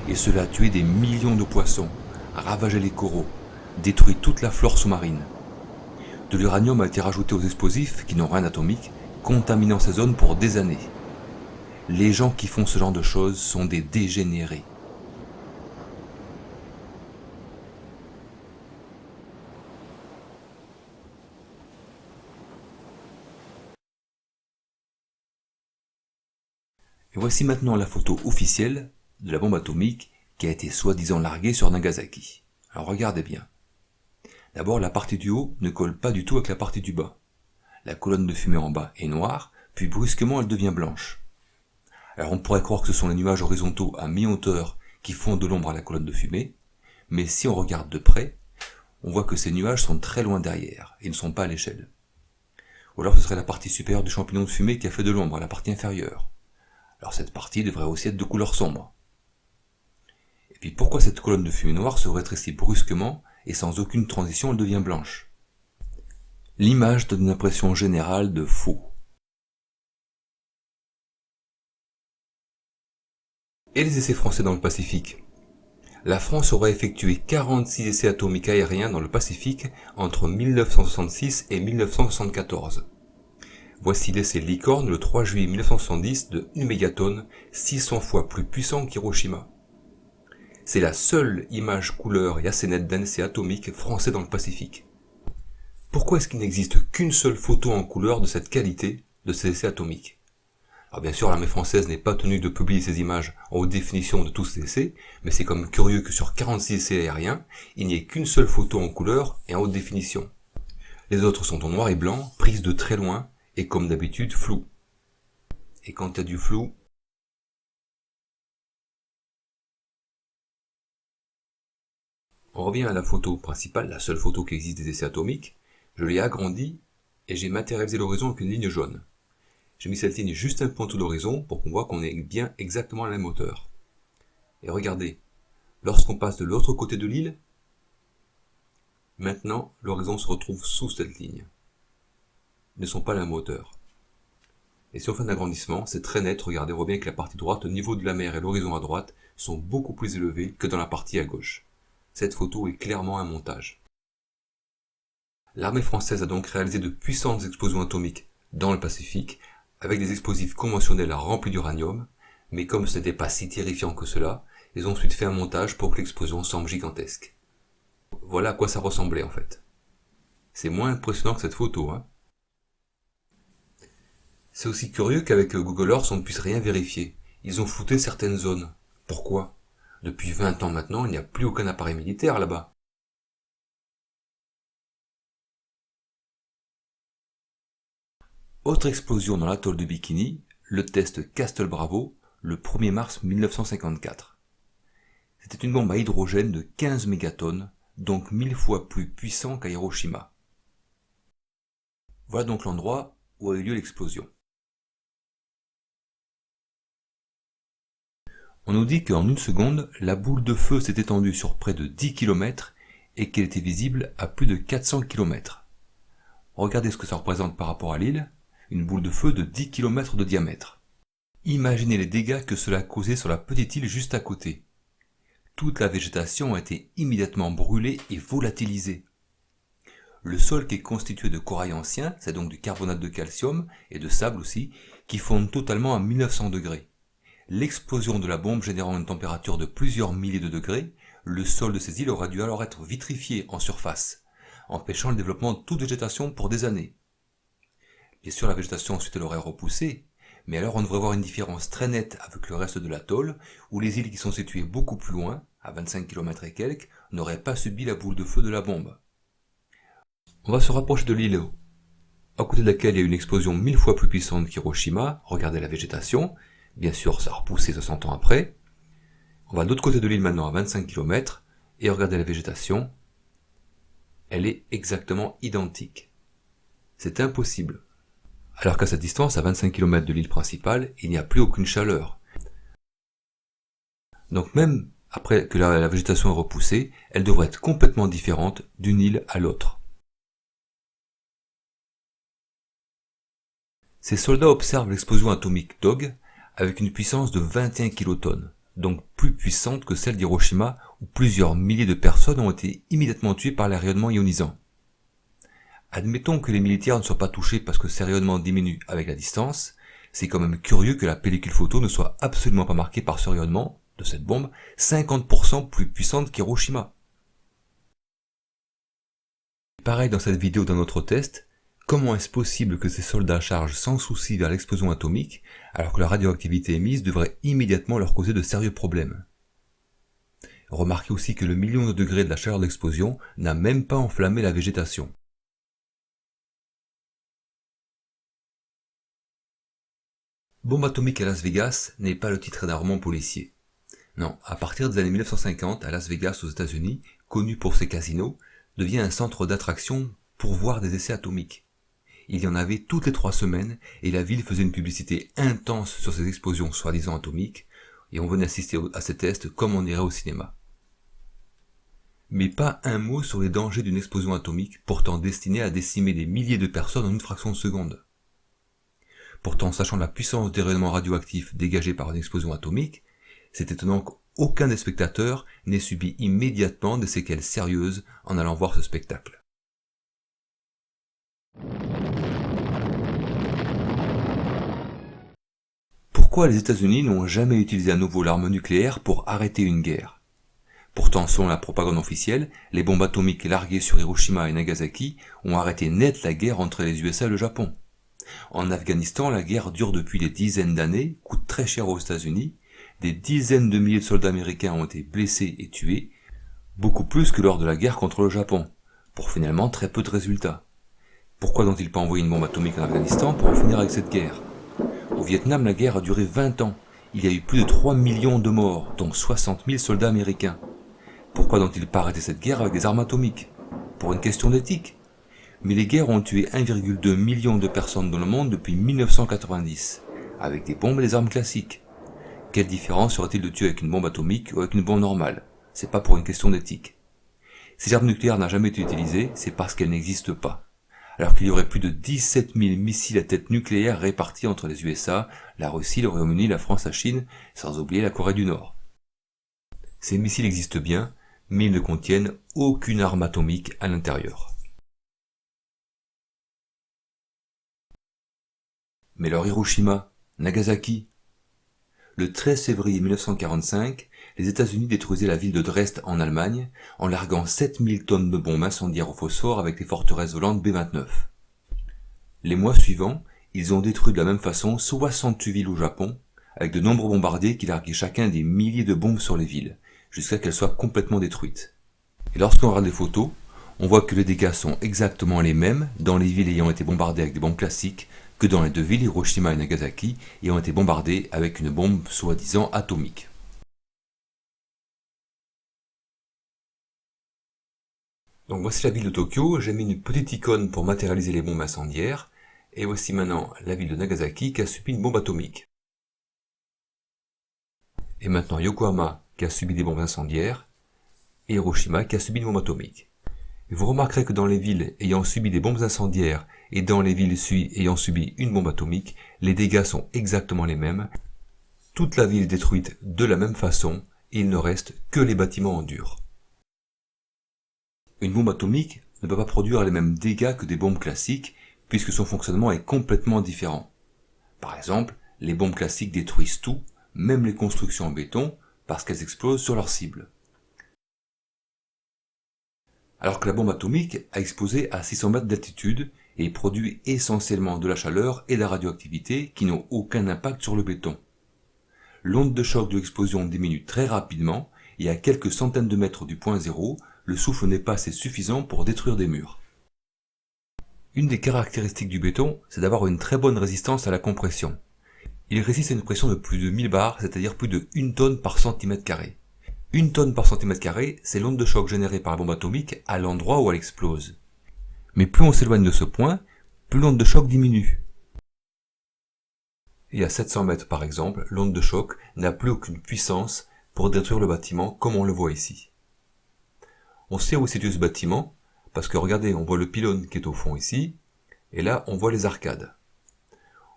Speaker 1: Et cela a tué des millions de poissons, ravagé les coraux, détruit toute la flore sous-marine. De l'uranium a été rajouté aux explosifs, qui n'ont rien d'atomique, contaminant ces zones pour des années. Les gens qui font ce genre de choses sont des dégénérés. Et voici maintenant la photo officielle de la bombe atomique qui a été soi-disant larguée sur Nagasaki. Alors regardez bien. D'abord, la partie du haut ne colle pas du tout avec la partie du bas. La colonne de fumée en bas est noire, puis brusquement elle devient blanche. Alors on pourrait croire que ce sont les nuages horizontaux à mi-hauteur qui font de l'ombre à la colonne de fumée, mais si on regarde de près, on voit que ces nuages sont très loin derrière, et ne sont pas à l'échelle. Ou alors ce serait la partie supérieure du champignon de fumée qui a fait de l'ombre à la partie inférieure. Alors cette partie devrait aussi être de couleur sombre. Et puis pourquoi cette colonne de fumée noire se rétrécit brusquement et sans aucune transition elle devient blanche? L'image donne une impression générale de faux. Et les essais français dans le Pacifique? La France aurait effectué 46 essais atomiques aériens dans le Pacifique entre 1966 et 1974. Voici l'essai Licorne le 3 juillet 1970 de 1 mégatonne, 600 fois plus puissant qu'Hiroshima. C'est la seule image couleur et assez nette d'un essai atomique français dans le Pacifique. Pourquoi est-ce qu'il n'existe qu'une seule photo en couleur de cette qualité de ces essais atomiques? Alors bien sûr, l'armée française n'est pas tenue de publier ces images en haute définition de tous ces essais, mais c'est quand même curieux que sur 46 essais aériens, il n'y ait qu'une seule photo en couleur et en haute définition. Les autres sont en noir et blanc, prises de très loin, et comme d'habitude, floues. Et quand il y a du flou, on revient à la photo principale, la seule photo qui existe des essais atomiques. Je l'ai agrandie et j'ai matérialisé l'horizon avec une ligne jaune. J'ai mis cette ligne juste un peu en dessous de l'horizon pour qu'on voit qu'on est bien exactement à la même hauteur. Et regardez, lorsqu'on passe de l'autre côté de l'île, maintenant l'horizon se retrouve sous cette ligne. Ils ne sont pas à la même hauteur. Et si on fait un agrandissement, c'est très net, regardez, on voit bien que la partie droite, au niveau de la mer et l'horizon à droite, sont beaucoup plus élevés que dans la partie à gauche. Cette photo est clairement un montage. L'armée française a donc réalisé de puissantes explosions atomiques dans le Pacifique, avec des explosifs conventionnels remplis d'uranium, mais comme ce n'était pas si terrifiant que cela, ils ont ensuite fait un montage pour que l'explosion semble gigantesque. Voilà à quoi ça ressemblait en fait. C'est moins impressionnant que cette photo, hein. C'est aussi curieux qu'avec Google Earth on ne puisse rien vérifier. Ils ont flouté certaines zones. Pourquoi? Depuis 20 ans maintenant, il n'y a plus aucun appareil militaire là-bas. Autre explosion dans l'atoll de Bikini, le test Castle Bravo, le 1er mars 1954. C'était une bombe à hydrogène de 15 mégatonnes, donc 1000 fois plus puissant qu'à Hiroshima. Voilà donc l'endroit où a eu lieu l'explosion. On nous dit qu'en une seconde, la boule de feu s'est étendue sur près de 10 km et qu'elle était visible à plus de 400 km. Regardez ce que ça représente par rapport à l'île, une boule de feu de 10 km de diamètre. Imaginez les dégâts que cela a causé sur la petite île juste à côté. Toute la végétation a été immédiatement brûlée et volatilisée. Le sol qui est constitué de corail ancien, c'est donc du carbonate de calcium et de sable aussi, qui fondent totalement à 1900 degrés. L'explosion de la bombe générant une température de plusieurs milliers de degrés, le sol de ces îles aurait dû alors être vitrifié en surface, empêchant le développement de toute végétation pour des années. Bien sûr, la végétation ensuite elle aurait repoussé, mais alors on devrait voir une différence très nette avec le reste de l'atoll, où les îles qui sont situées beaucoup plus loin, à 25 km et quelques, n'auraient pas subi la boule de feu de la bombe. On va se rapprocher de l'île, à côté de laquelle il y a une explosion 1000 fois plus puissante qu'Hiroshima. Regardez la végétation, bien sûr ça a repoussé 60 ans après. On va de l'autre côté de l'île maintenant à 25 km, et regardez la végétation, elle est exactement identique. C'est impossible. Alors qu'à cette distance, à 25 km de l'île principale, il n'y a plus aucune chaleur. Donc même après que la végétation est repoussée, elle devrait être complètement différente d'une île à l'autre. Ces soldats observent l'explosion atomique Dog avec une puissance de 21 kilotonnes, donc plus puissante que celle d'Hiroshima où plusieurs milliers de personnes ont été immédiatement tuées par les rayonnements ionisants. Admettons que les militaires ne soient pas touchés parce que ces rayonnements diminuent avec la distance, c'est quand même curieux que la pellicule photo ne soit absolument pas marquée par ce rayonnement de cette bombe 50% plus puissante qu'Hiroshima. Pareil dans cette vidéo d'un autre test, comment est-ce possible que ces soldats chargent sans souci vers l'explosion atomique alors que la radioactivité émise devrait immédiatement leur causer de sérieux problèmes? Remarquez aussi que le million de degrés de la chaleur d'explosion n'a même pas enflammé la végétation. Bombe atomique à Las Vegas n'est pas le titre d'un roman policier. Non, à partir des années 1950, à Las Vegas aux États-Unis, connu pour ses casinos, devient un centre d'attraction pour voir des essais atomiques. Il y en avait toutes les 3 semaines et la ville faisait une publicité intense sur ces explosions soi-disant atomiques et on venait assister à ces tests comme on irait au cinéma. Mais pas un mot sur les dangers d'une explosion atomique pourtant destinée à décimer des milliers de personnes en une fraction de seconde. Pourtant, sachant la puissance des rayonnements radioactifs dégagés par une explosion atomique, c'est étonnant qu'aucun des spectateurs n'ait subi immédiatement des séquelles sérieuses en allant voir ce spectacle. Pourquoi les États-Unis n'ont jamais utilisé à nouveau l'arme nucléaire pour arrêter une guerre? Pourtant, selon la propagande officielle, les bombes atomiques larguées sur Hiroshima et Nagasaki ont arrêté net la guerre entre les USA et le Japon. En Afghanistan, la guerre dure depuis des dizaines d'années, coûte très cher aux États-Unis, des dizaines de milliers de soldats américains ont été blessés et tués, beaucoup plus que lors de la guerre contre le Japon, pour finalement très peu de résultats. Pourquoi n'ont-ils pas envoyé une bombe atomique en Afghanistan pour en finir avec cette guerre? Au Vietnam, la guerre a duré 20 ans. Il y a eu plus de 3 millions de morts, dont 60 000 soldats américains. Pourquoi n'ont-ils pas arrêté cette guerre avec des armes atomiques? Pour une question d'éthique. Mais les guerres ont tué 1,2 million de personnes dans le monde depuis 1990, avec des bombes et des armes classiques. Quelle différence serait-il de tuer avec une bombe atomique ou avec une bombe normale? C'est pas pour une question d'éthique. Si l'arme nucléaire n'a jamais été utilisée, c'est parce qu'elle n'existe pas. Alors qu'il y aurait plus de 17 000 missiles à tête nucléaire répartis entre les USA, la Russie, le Royaume-Uni, la France, la Chine, sans oublier la Corée du Nord. Ces missiles existent bien, mais ils ne contiennent aucune arme atomique à l'intérieur. Mais alors Hiroshima, Nagasaki? Le 13 février 1945, les États-Unis détruisaient la ville de Dresde en Allemagne en larguant 7000 tonnes de bombes incendiaires au phosphore avec les forteresses volantes B-29. Les mois suivants, ils ont détruit de la même façon 68 villes au Japon, avec de nombreux bombardiers qui larguaient chacun des milliers de bombes sur les villes, jusqu'à qu'elles soient complètement détruites. Et lorsqu'on regarde les photos, on voit que les dégâts sont exactement les mêmes dans les villes ayant été bombardées avec des bombes classiques que dans les 2 villes, Hiroshima et Nagasaki, ayant été bombardées avec une bombe soi-disant atomique. Donc voici la ville de Tokyo, j'ai mis une petite icône pour matérialiser les bombes incendiaires, et voici maintenant la ville de Nagasaki qui a subi une bombe atomique. Et maintenant Yokohama qui a subi des bombes incendiaires, et Hiroshima qui a subi une bombe atomique. Et vous remarquerez que dans les villes ayant subi des bombes incendiaires et dans les villes ayant subi une bombe atomique, les dégâts sont exactement les mêmes. Toute la ville est détruite de la même façon et il ne reste que les bâtiments en dur. Une bombe atomique ne peut pas produire les mêmes dégâts que des bombes classiques puisque son fonctionnement est complètement différent. Par exemple, les bombes classiques détruisent tout, même les constructions en béton, parce qu'elles explosent sur leur cible. Alors que la bombe atomique a explosé à 600 mètres d'altitude et produit essentiellement de la chaleur et de la radioactivité qui n'ont aucun impact sur le béton. L'onde de choc de l'explosion diminue très rapidement et à quelques centaines de mètres du point zéro, le souffle n'est pas assez suffisant pour détruire des murs. Une des caractéristiques du béton, c'est d'avoir une très bonne résistance à la compression. Il résiste à une pression de plus de 1000 bars, c'est-à-dire plus de 1 tonne par centimètre carré. 1 tonne par centimètre carré, c'est l'onde de choc générée par la bombe atomique à l'endroit où elle explose. Mais plus on s'éloigne de ce point, plus l'onde de choc diminue. Et à 700 mètres par exemple, l'onde de choc n'a plus aucune puissance pour détruire le bâtiment comme on le voit ici. On sait où est situé ce bâtiment, parce que regardez, on voit le pylône qui est au fond ici, et là on voit les arcades.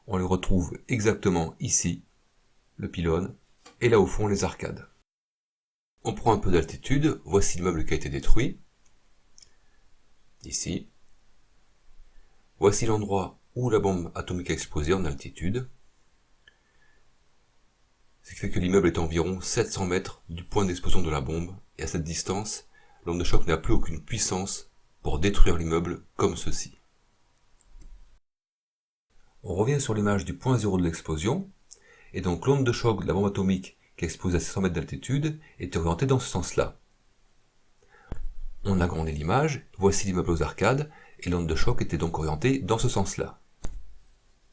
Speaker 1: On les retrouve exactement ici, le pylône, et là au fond les arcades. On prend un peu d'altitude, voici l'immeuble qui a été détruit, ici. Voici l'endroit où la bombe atomique a explosé en altitude. Ce qui fait que l'immeuble est à environ 700 mètres du point d'explosion de la bombe, et à cette distance, l'onde de choc n'a plus aucune puissance pour détruire l'immeuble comme ceci. On revient sur l'image du point zéro de l'explosion, et donc l'onde de choc de la bombe atomique qui explose à 600 mètres d'altitude est orientée dans ce sens-là. On agrandit l'image, voici l'immeuble aux arcades, et l'onde de choc était donc orientée dans ce sens-là.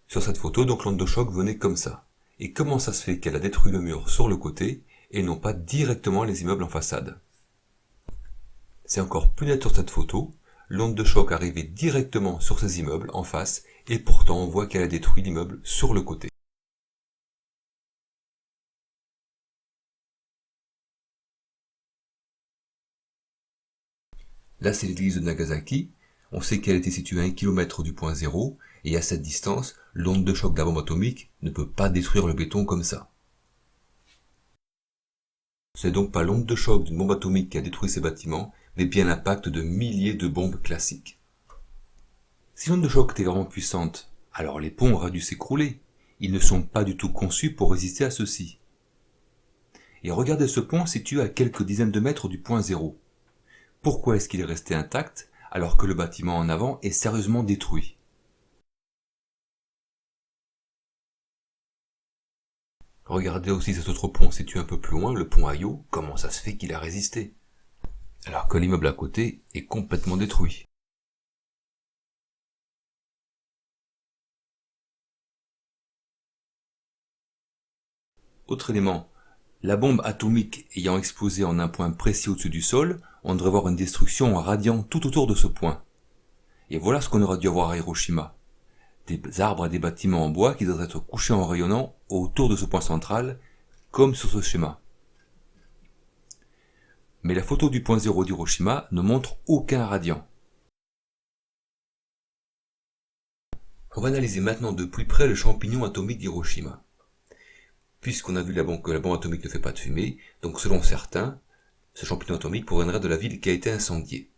Speaker 1: Sur cette photo, donc l'onde de choc venait comme ça. et comment ça se fait qu'elle a détruit le mur sur le côté et non pas directement les immeubles en façade. C'est encore plus net sur cette photo, l'onde de choc arrivait directement sur ces immeubles en face et pourtant on voit qu'elle a détruit l'immeuble sur le côté. Là c'est l'église de Nagasaki, on sait qu'elle était située à 1 km du point zéro, et à cette distance, l'onde de choc de la bombe atomique ne peut pas détruire le béton comme ça. Ce n'est donc pas l'onde de choc d'une bombe atomique qui a détruit ces bâtiments, mais bien l'impact de milliers de bombes classiques. Si l'onde de choc était vraiment puissante, alors les ponts auraient dû s'écrouler. Ils ne sont pas du tout conçus pour résister à ceci. Et regardez ce pont situé à quelques dizaines de mètres du point zéro. Pourquoi est-ce qu'il est resté intact alors que le bâtiment en avant est sérieusement détruit? Regardez aussi cet autre pont situé un peu plus loin, le pont Ayo, comment ça se fait qu'il a résisté, alors que l'immeuble à côté est complètement détruit. Autre élément, la bombe atomique ayant explosé en un point précis au-dessus du sol, on devrait voir une destruction en radiant tout autour de ce point. Et voilà ce qu'on aurait dû avoir à Hiroshima. Des arbres et des bâtiments en bois qui devraient être couchés en rayonnant autour de ce point central, comme sur ce schéma. Mais la photo du point zéro d'Hiroshima ne montre aucun radiant. On va analyser maintenant de plus près le champignon atomique d'Hiroshima. Puisqu'on a vu que la bombe atomique ne fait pas de fumée, donc selon certains, ce champignon atomique proviendrait de la ville qui a été incendiée.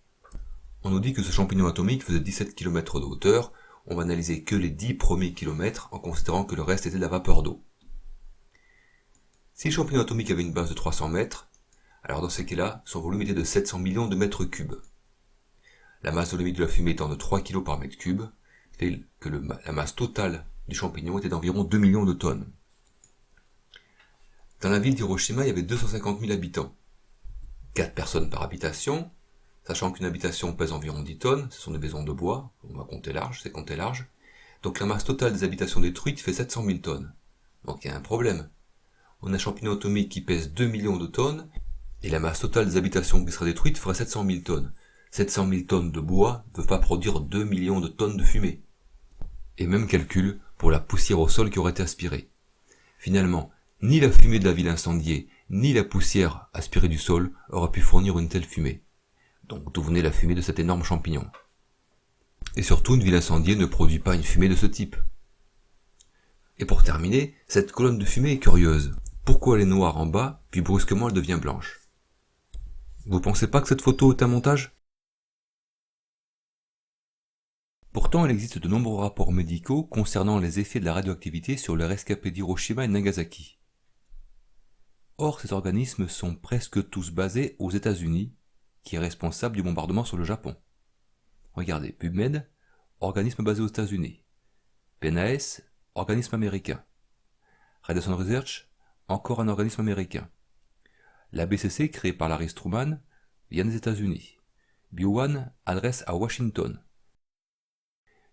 Speaker 1: On nous dit que ce champignon atomique faisait 17 km de hauteur, on va analyser que les 10 premiers kilomètres en considérant que le reste était de la vapeur d'eau. Si le champignon atomique avait une base de 300 mètres, alors dans ces cas-là, son volume était de 700 millions de mètres cubes. La masse volumique de la fumée étant de 3 kg par mètre cube, fait que la masse totale du champignon était d'environ 2 millions de tonnes. Dans la ville d'Hiroshima, il y avait 250 000 habitants. 4 personnes par habitation, sachant qu'une habitation pèse environ 10 tonnes, ce sont des maisons de bois, on va compter large, c'est compter large. Donc la masse totale des habitations détruites fait 700 000 tonnes. Donc il y a un problème. On a un champignon atomique qui pèse 2 millions de tonnes, et la masse totale des habitations qui sera détruite ferait 700 000 tonnes. 700 000 tonnes de bois ne peuvent pas produire 2 millions de tonnes de fumée. Et même calcul pour la poussière au sol qui aurait été aspirée. Finalement, ni la fumée de la ville incendiée, ni la poussière aspirée du sol aura pu fournir une telle fumée. Donc d'où venait la fumée de cet énorme champignon? Et surtout, une ville incendiée ne produit pas une fumée de ce type. Et pour terminer, cette colonne de fumée est curieuse. Pourquoi elle est noire en bas, puis brusquement elle devient blanche? Vous pensez pas que cette photo est un montage? Pourtant, il existe de nombreux rapports médicaux concernant les effets de la radioactivité sur les rescapés d'Hiroshima et de Nagasaki. Or, ces organismes sont presque tous basés aux États-Unis, qui est responsable du bombardement sur le Japon. Regardez, PubMed, organisme basé aux États-Unis. PNAS, organisme américain. Radiation Research, encore un organisme américain. La BCC, créée par Larry Truman, vient des États-Unis. BioOne adresse à Washington.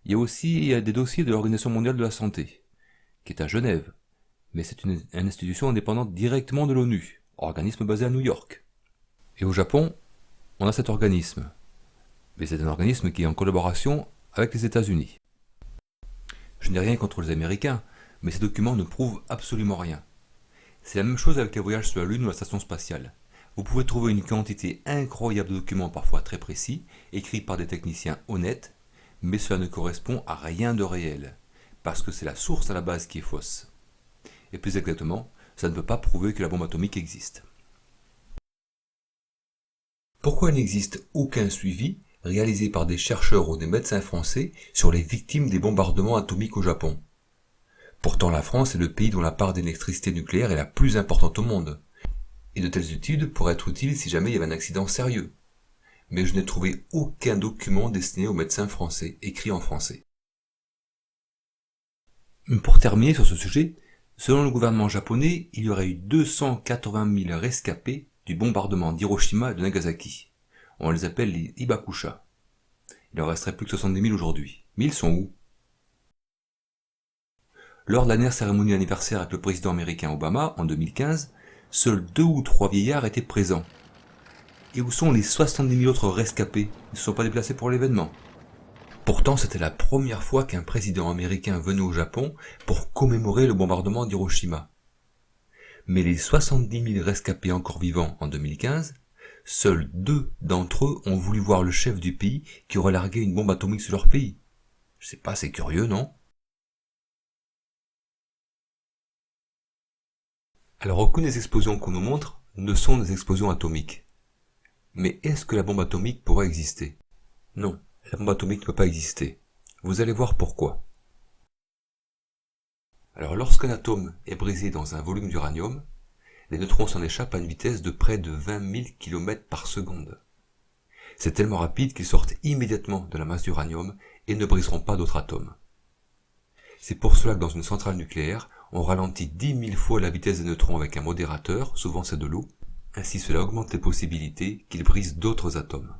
Speaker 1: Il y a aussi des dossiers de l'Organisation mondiale de la santé, qui est à Genève, mais c'est une institution indépendante directement de l'ONU, organisme basé à New York. Et au Japon, on a cet organisme, mais c'est un organisme qui est en collaboration avec les États-Unis. Je n'ai rien contre les Américains, mais ces documents ne prouvent absolument rien. C'est la même chose avec les voyages sur la Lune ou la station spatiale. Vous pouvez trouver une quantité incroyable de documents parfois très précis, écrits par des techniciens honnêtes, mais cela ne correspond à rien de réel, parce que c'est la source à la base qui est fausse. Et plus exactement, ça ne peut pas prouver que la bombe atomique existe. Pourquoi il n'existe aucun suivi réalisé par des chercheurs ou des médecins français sur les victimes des bombardements atomiques au Japon? Pourtant la France est le pays dont la part d'électricité nucléaire est la plus importante au monde. Et de telles études pourraient être utiles si jamais il y avait un accident sérieux. Mais je n'ai trouvé aucun document destiné aux médecins français, écrit en français. Pour terminer sur ce sujet, selon le gouvernement japonais, il y aurait eu 280 000 rescapés du bombardement d'Hiroshima et de Nagasaki. On les appelle les Hibakusha. Il en resterait plus que 70 000 aujourd'hui. Mais ils sont où? Lors de la dernière cérémonie d'anniversaire avec le président américain Obama, en 2015, seuls 2 ou 3 vieillards étaient présents. Et où sont les 70 000 autres rescapés? Ils ne se sont pas déplacés pour l'événement. Pourtant, c'était la première fois qu'un président américain venait au Japon pour commémorer le bombardement d'Hiroshima. Mais les 70 000 rescapés encore vivants en 2015, seuls 2 d'entre eux ont voulu voir le chef du pays qui aurait largué une bombe atomique sur leur pays. Je sais pas, c'est curieux, non? Alors aucune des explosions qu'on nous montre ne sont des explosions atomiques. Mais est-ce que la bombe atomique pourrait exister? Non, la bombe atomique ne peut pas exister. Vous allez voir pourquoi. Alors lorsqu'un atome est brisé dans un volume d'uranium, les neutrons s'en échappent à une vitesse de près de 20 000 km par seconde. C'est tellement rapide qu'ils sortent immédiatement de la masse d'uranium et ne briseront pas d'autres atomes. C'est pour cela que dans une centrale nucléaire, on ralentit 10 000 fois la vitesse des neutrons avec un modérateur, souvent c'est de l'eau, ainsi cela augmente les possibilités qu'ils brisent d'autres atomes.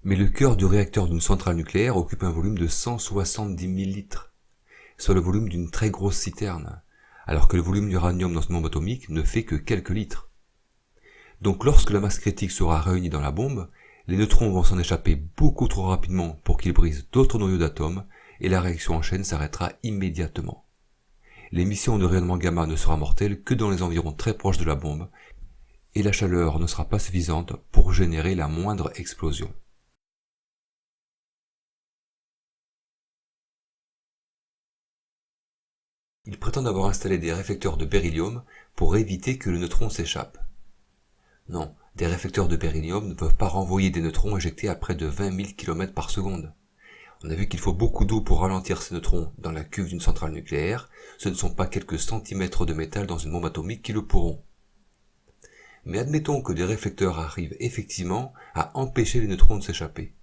Speaker 1: Mais le cœur du réacteur d'une centrale nucléaire occupe un volume de 170 000 litres, soit le volume d'une très grosse citerne, alors que le volume d'uranium dans une bombe atomique ne fait que quelques litres. Donc lorsque la masse critique sera réunie dans la bombe, les neutrons vont s'en échapper beaucoup trop rapidement pour qu'ils brisent d'autres noyaux d'atomes, et la réaction en chaîne s'arrêtera immédiatement. L'émission de rayonnement gamma ne sera mortelle que dans les environs très proches de la bombe, et la chaleur ne sera pas suffisante pour générer la moindre explosion. Ils prétendent avoir installé des réflecteurs de beryllium pour éviter que le neutron s'échappe. Non, des réflecteurs de beryllium ne peuvent pas renvoyer des neutrons éjectés à près de 20 000 km par seconde. On a vu qu'il faut beaucoup d'eau pour ralentir ces neutrons dans la cuve d'une centrale nucléaire, ce ne sont pas quelques centimètres de métal dans une bombe atomique qui le pourront. Mais admettons que des réflecteurs arrivent effectivement à empêcher les neutrons de s'échapper.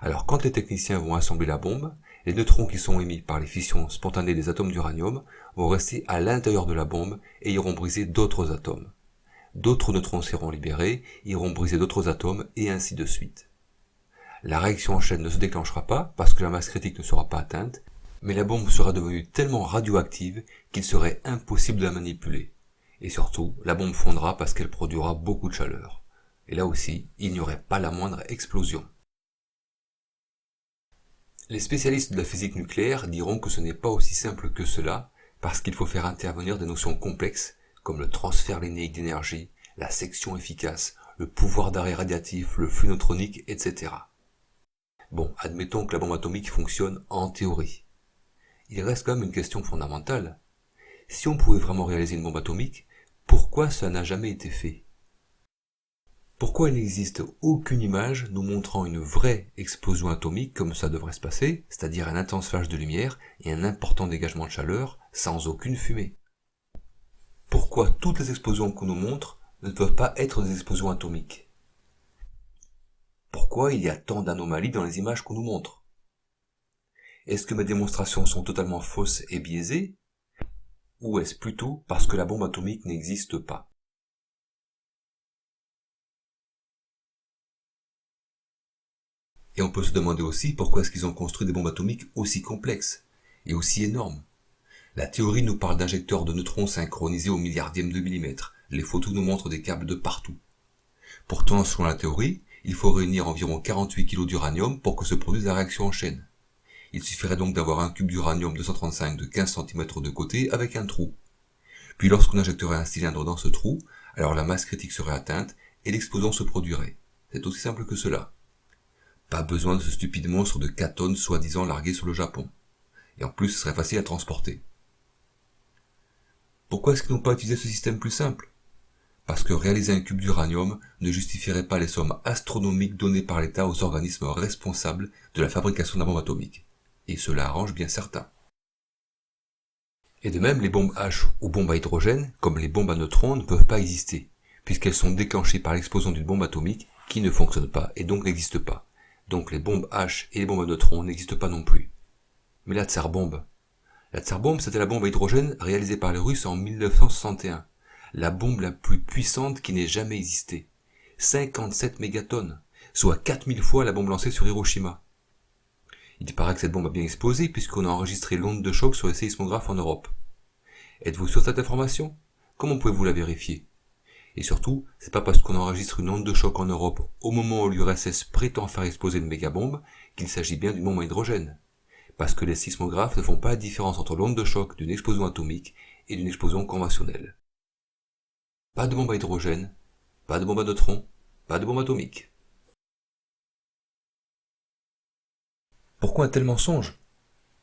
Speaker 1: Alors quand les techniciens vont assembler la bombe, les neutrons qui sont émis par les fissions spontanées des atomes d'uranium vont rester à l'intérieur de la bombe et iront briser d'autres atomes. D'autres neutrons seront libérés, iront briser d'autres atomes et ainsi de suite. La réaction en chaîne ne se déclenchera pas parce que la masse critique ne sera pas atteinte, mais la bombe sera devenue tellement radioactive qu'il serait impossible de la manipuler. Et surtout, la bombe fondra parce qu'elle produira beaucoup de chaleur. Et là aussi, il n'y aurait pas la moindre explosion. Les spécialistes de la physique nucléaire diront que ce n'est pas aussi simple que cela, parce qu'il faut faire intervenir des notions complexes, comme le transfert linéaire d'énergie, la section efficace, le pouvoir d'arrêt radiatif, le flux neutronique, etc. Bon, admettons que la bombe atomique fonctionne en théorie. Il reste quand même une question fondamentale. Si on pouvait vraiment réaliser une bombe atomique, pourquoi ça n'a jamais été fait? Pourquoi il n'existe aucune image nous montrant une vraie explosion atomique comme ça devrait se passer, c'est-à-dire un intense flash de lumière et un important dégagement de chaleur sans aucune fumée? Pourquoi toutes les explosions qu'on nous montre ne peuvent pas être des explosions atomiques? Pourquoi il y a tant d'anomalies dans les images qu'on nous montre? Est-ce que mes démonstrations sont totalement fausses et biaisées? Ou est-ce plutôt parce que la bombe atomique n'existe pas? Et on peut se demander aussi pourquoi est-ce qu'ils ont construit des bombes atomiques aussi complexes et aussi énormes. La théorie nous parle d'injecteurs de neutrons synchronisés au milliardième de millimètre. Les photos nous montrent des câbles de partout. Pourtant, selon la théorie, il faut réunir environ 48 kg d'uranium pour que se produise la réaction en chaîne. Il suffirait donc d'avoir un cube d'uranium 235 de 15 cm de côté avec un trou. Puis lorsqu'on injecterait un cylindre dans ce trou, alors la masse critique serait atteinte et l'explosion se produirait. C'est aussi simple que cela. Pas besoin de ce stupide monstre de 4 tonnes soi-disant largué sur le Japon. Et en plus, ce serait facile à transporter. Pourquoi est-ce qu'ils n'ont pas utilisé ce système plus simple? Parce que réaliser un cube d'uranium ne justifierait pas les sommes astronomiques données par l'État aux organismes responsables de la fabrication de la bombe atomique. Et cela arrange bien certains. Et de même, les bombes H ou bombes à hydrogène, comme les bombes à neutrons, ne peuvent pas exister, puisqu'elles sont déclenchées par l'explosion d'une bombe atomique qui ne fonctionne pas et donc n'existe pas. Donc les bombes H et les bombes à neutrons n'existent pas non plus. Mais la Tsar-bombe. La Tsar-bombe, c'était la bombe à hydrogène réalisée par les Russes en 1961. La bombe la plus puissante qui n'ait jamais existé. 57 mégatonnes, soit 4000 fois la bombe lancée sur Hiroshima. Il paraît que cette bombe a bien explosé puisqu'on a enregistré l'onde de choc sur les séismographes en Europe. Êtes-vous sûr de cette information? Comment pouvez-vous la vérifier? Et surtout, c'est pas parce qu'on enregistre une onde de choc en Europe au moment où l'URSS prétend faire exploser une mégabombe qu'il s'agit bien d'une bombe à hydrogène. Parce que les sismographes ne font pas la différence entre l'onde de choc d'une explosion atomique et d'une explosion conventionnelle. Pas de bombe à hydrogène, pas de bombe à neutrons, pas de bombe atomique. Pourquoi un tel mensonge?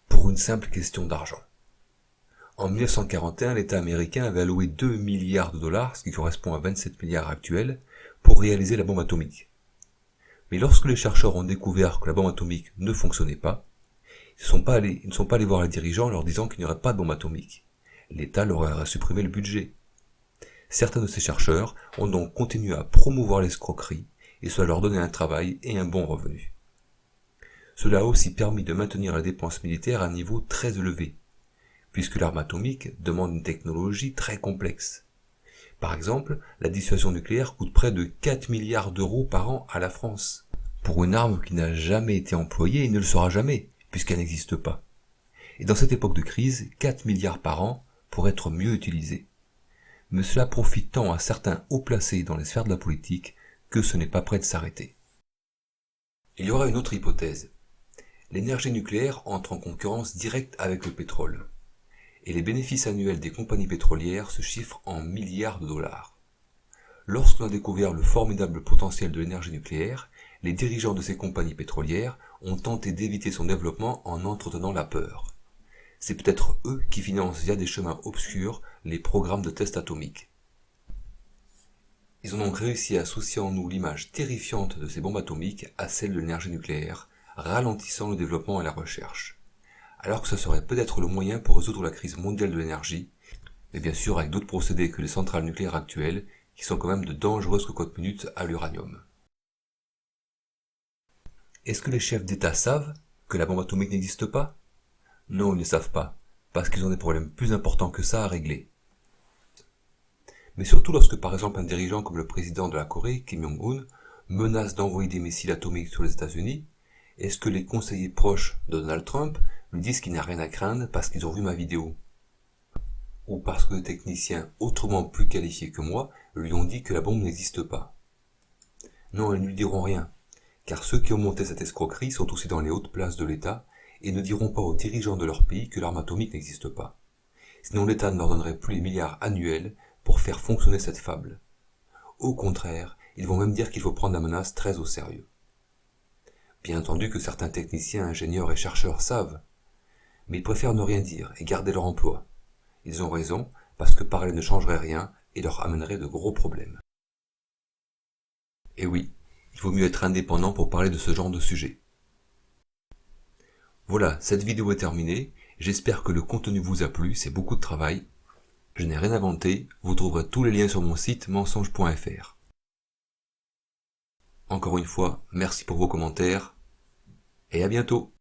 Speaker 1: Pour une simple question d'argent. En 1941, l'État américain avait alloué 2 milliards de dollars, ce qui correspond à 27 milliards actuels, pour réaliser la bombe atomique. Mais lorsque les chercheurs ont découvert que la bombe atomique ne fonctionnait pas, ils ne sont pas allés voir les dirigeants en leur disant qu'il n'y aurait pas de bombe atomique. L'État leur aurait supprimé le budget. Certains de ces chercheurs ont donc continué à promouvoir l'escroquerie, et cela leur donnait un travail et un bon revenu. Cela a aussi permis de maintenir la dépense militaire à un niveau très élevé, puisque l'arme atomique demande une technologie très complexe. Par exemple, la dissuasion nucléaire coûte près de 4 milliards d'euros par an à la France, pour une arme qui n'a jamais été employée et ne le sera jamais, puisqu'elle n'existe pas. Et dans cette époque de crise, 4 milliards par an pourraient être mieux utilisés. Mais cela profite tant à certains haut placés dans les sphères de la politique que ce n'est pas prêt de s'arrêter. Il y aura une autre hypothèse. L'énergie nucléaire entre en concurrence directe avec le pétrole, et les bénéfices annuels des compagnies pétrolières se chiffrent en milliards de dollars. Lorsqu'on a découvert le formidable potentiel de l'énergie nucléaire, les dirigeants de ces compagnies pétrolières ont tenté d'éviter son développement en entretenant la peur. C'est peut-être eux qui financent via des chemins obscurs les programmes de tests atomiques. Ils ont donc réussi à associer en nous l'image terrifiante de ces bombes atomiques à celle de l'énergie nucléaire, ralentissant le développement et la recherche. Alors que ce serait peut-être le moyen pour résoudre la crise mondiale de l'énergie, mais bien sûr avec d'autres procédés que les centrales nucléaires actuelles, qui sont quand même de dangereuses cocottes-minutes à l'uranium. Est-ce que les chefs d'État savent que la bombe atomique n'existe pas? Non, ils ne savent pas, parce qu'ils ont des problèmes plus importants que ça à régler. Mais surtout lorsque par exemple un dirigeant comme le président de la Corée, Kim Jong-un, menace d'envoyer des missiles atomiques sur les États-Unis, est-ce que les conseillers proches de Donald Trump lui disent qu'il n'a rien à craindre parce qu'ils ont vu ma vidéo? Ou parce que des techniciens autrement plus qualifiés que moi lui ont dit que la bombe n'existe pas? Non, ils ne lui diront rien, car ceux qui ont monté cette escroquerie sont aussi dans les hautes places de l'État et ne diront pas aux dirigeants de leur pays que l'arme atomique n'existe pas. Sinon l'État ne leur donnerait plus les milliards annuels pour faire fonctionner cette fable. Au contraire, ils vont même dire qu'il faut prendre la menace très au sérieux. Bien entendu que certains techniciens, ingénieurs et chercheurs savent, mais ils préfèrent ne rien dire et garder leur emploi. Ils ont raison, parce que parler ne changerait rien et leur amènerait de gros problèmes. Et oui, il vaut mieux être indépendant pour parler de ce genre de sujet. Voilà, cette vidéo est terminée, j'espère que le contenu vous a plu, c'est beaucoup de travail. Je n'ai rien inventé, vous trouverez tous les liens sur mon site mensonge.fr. Encore une fois, merci pour vos commentaires, et à bientôt.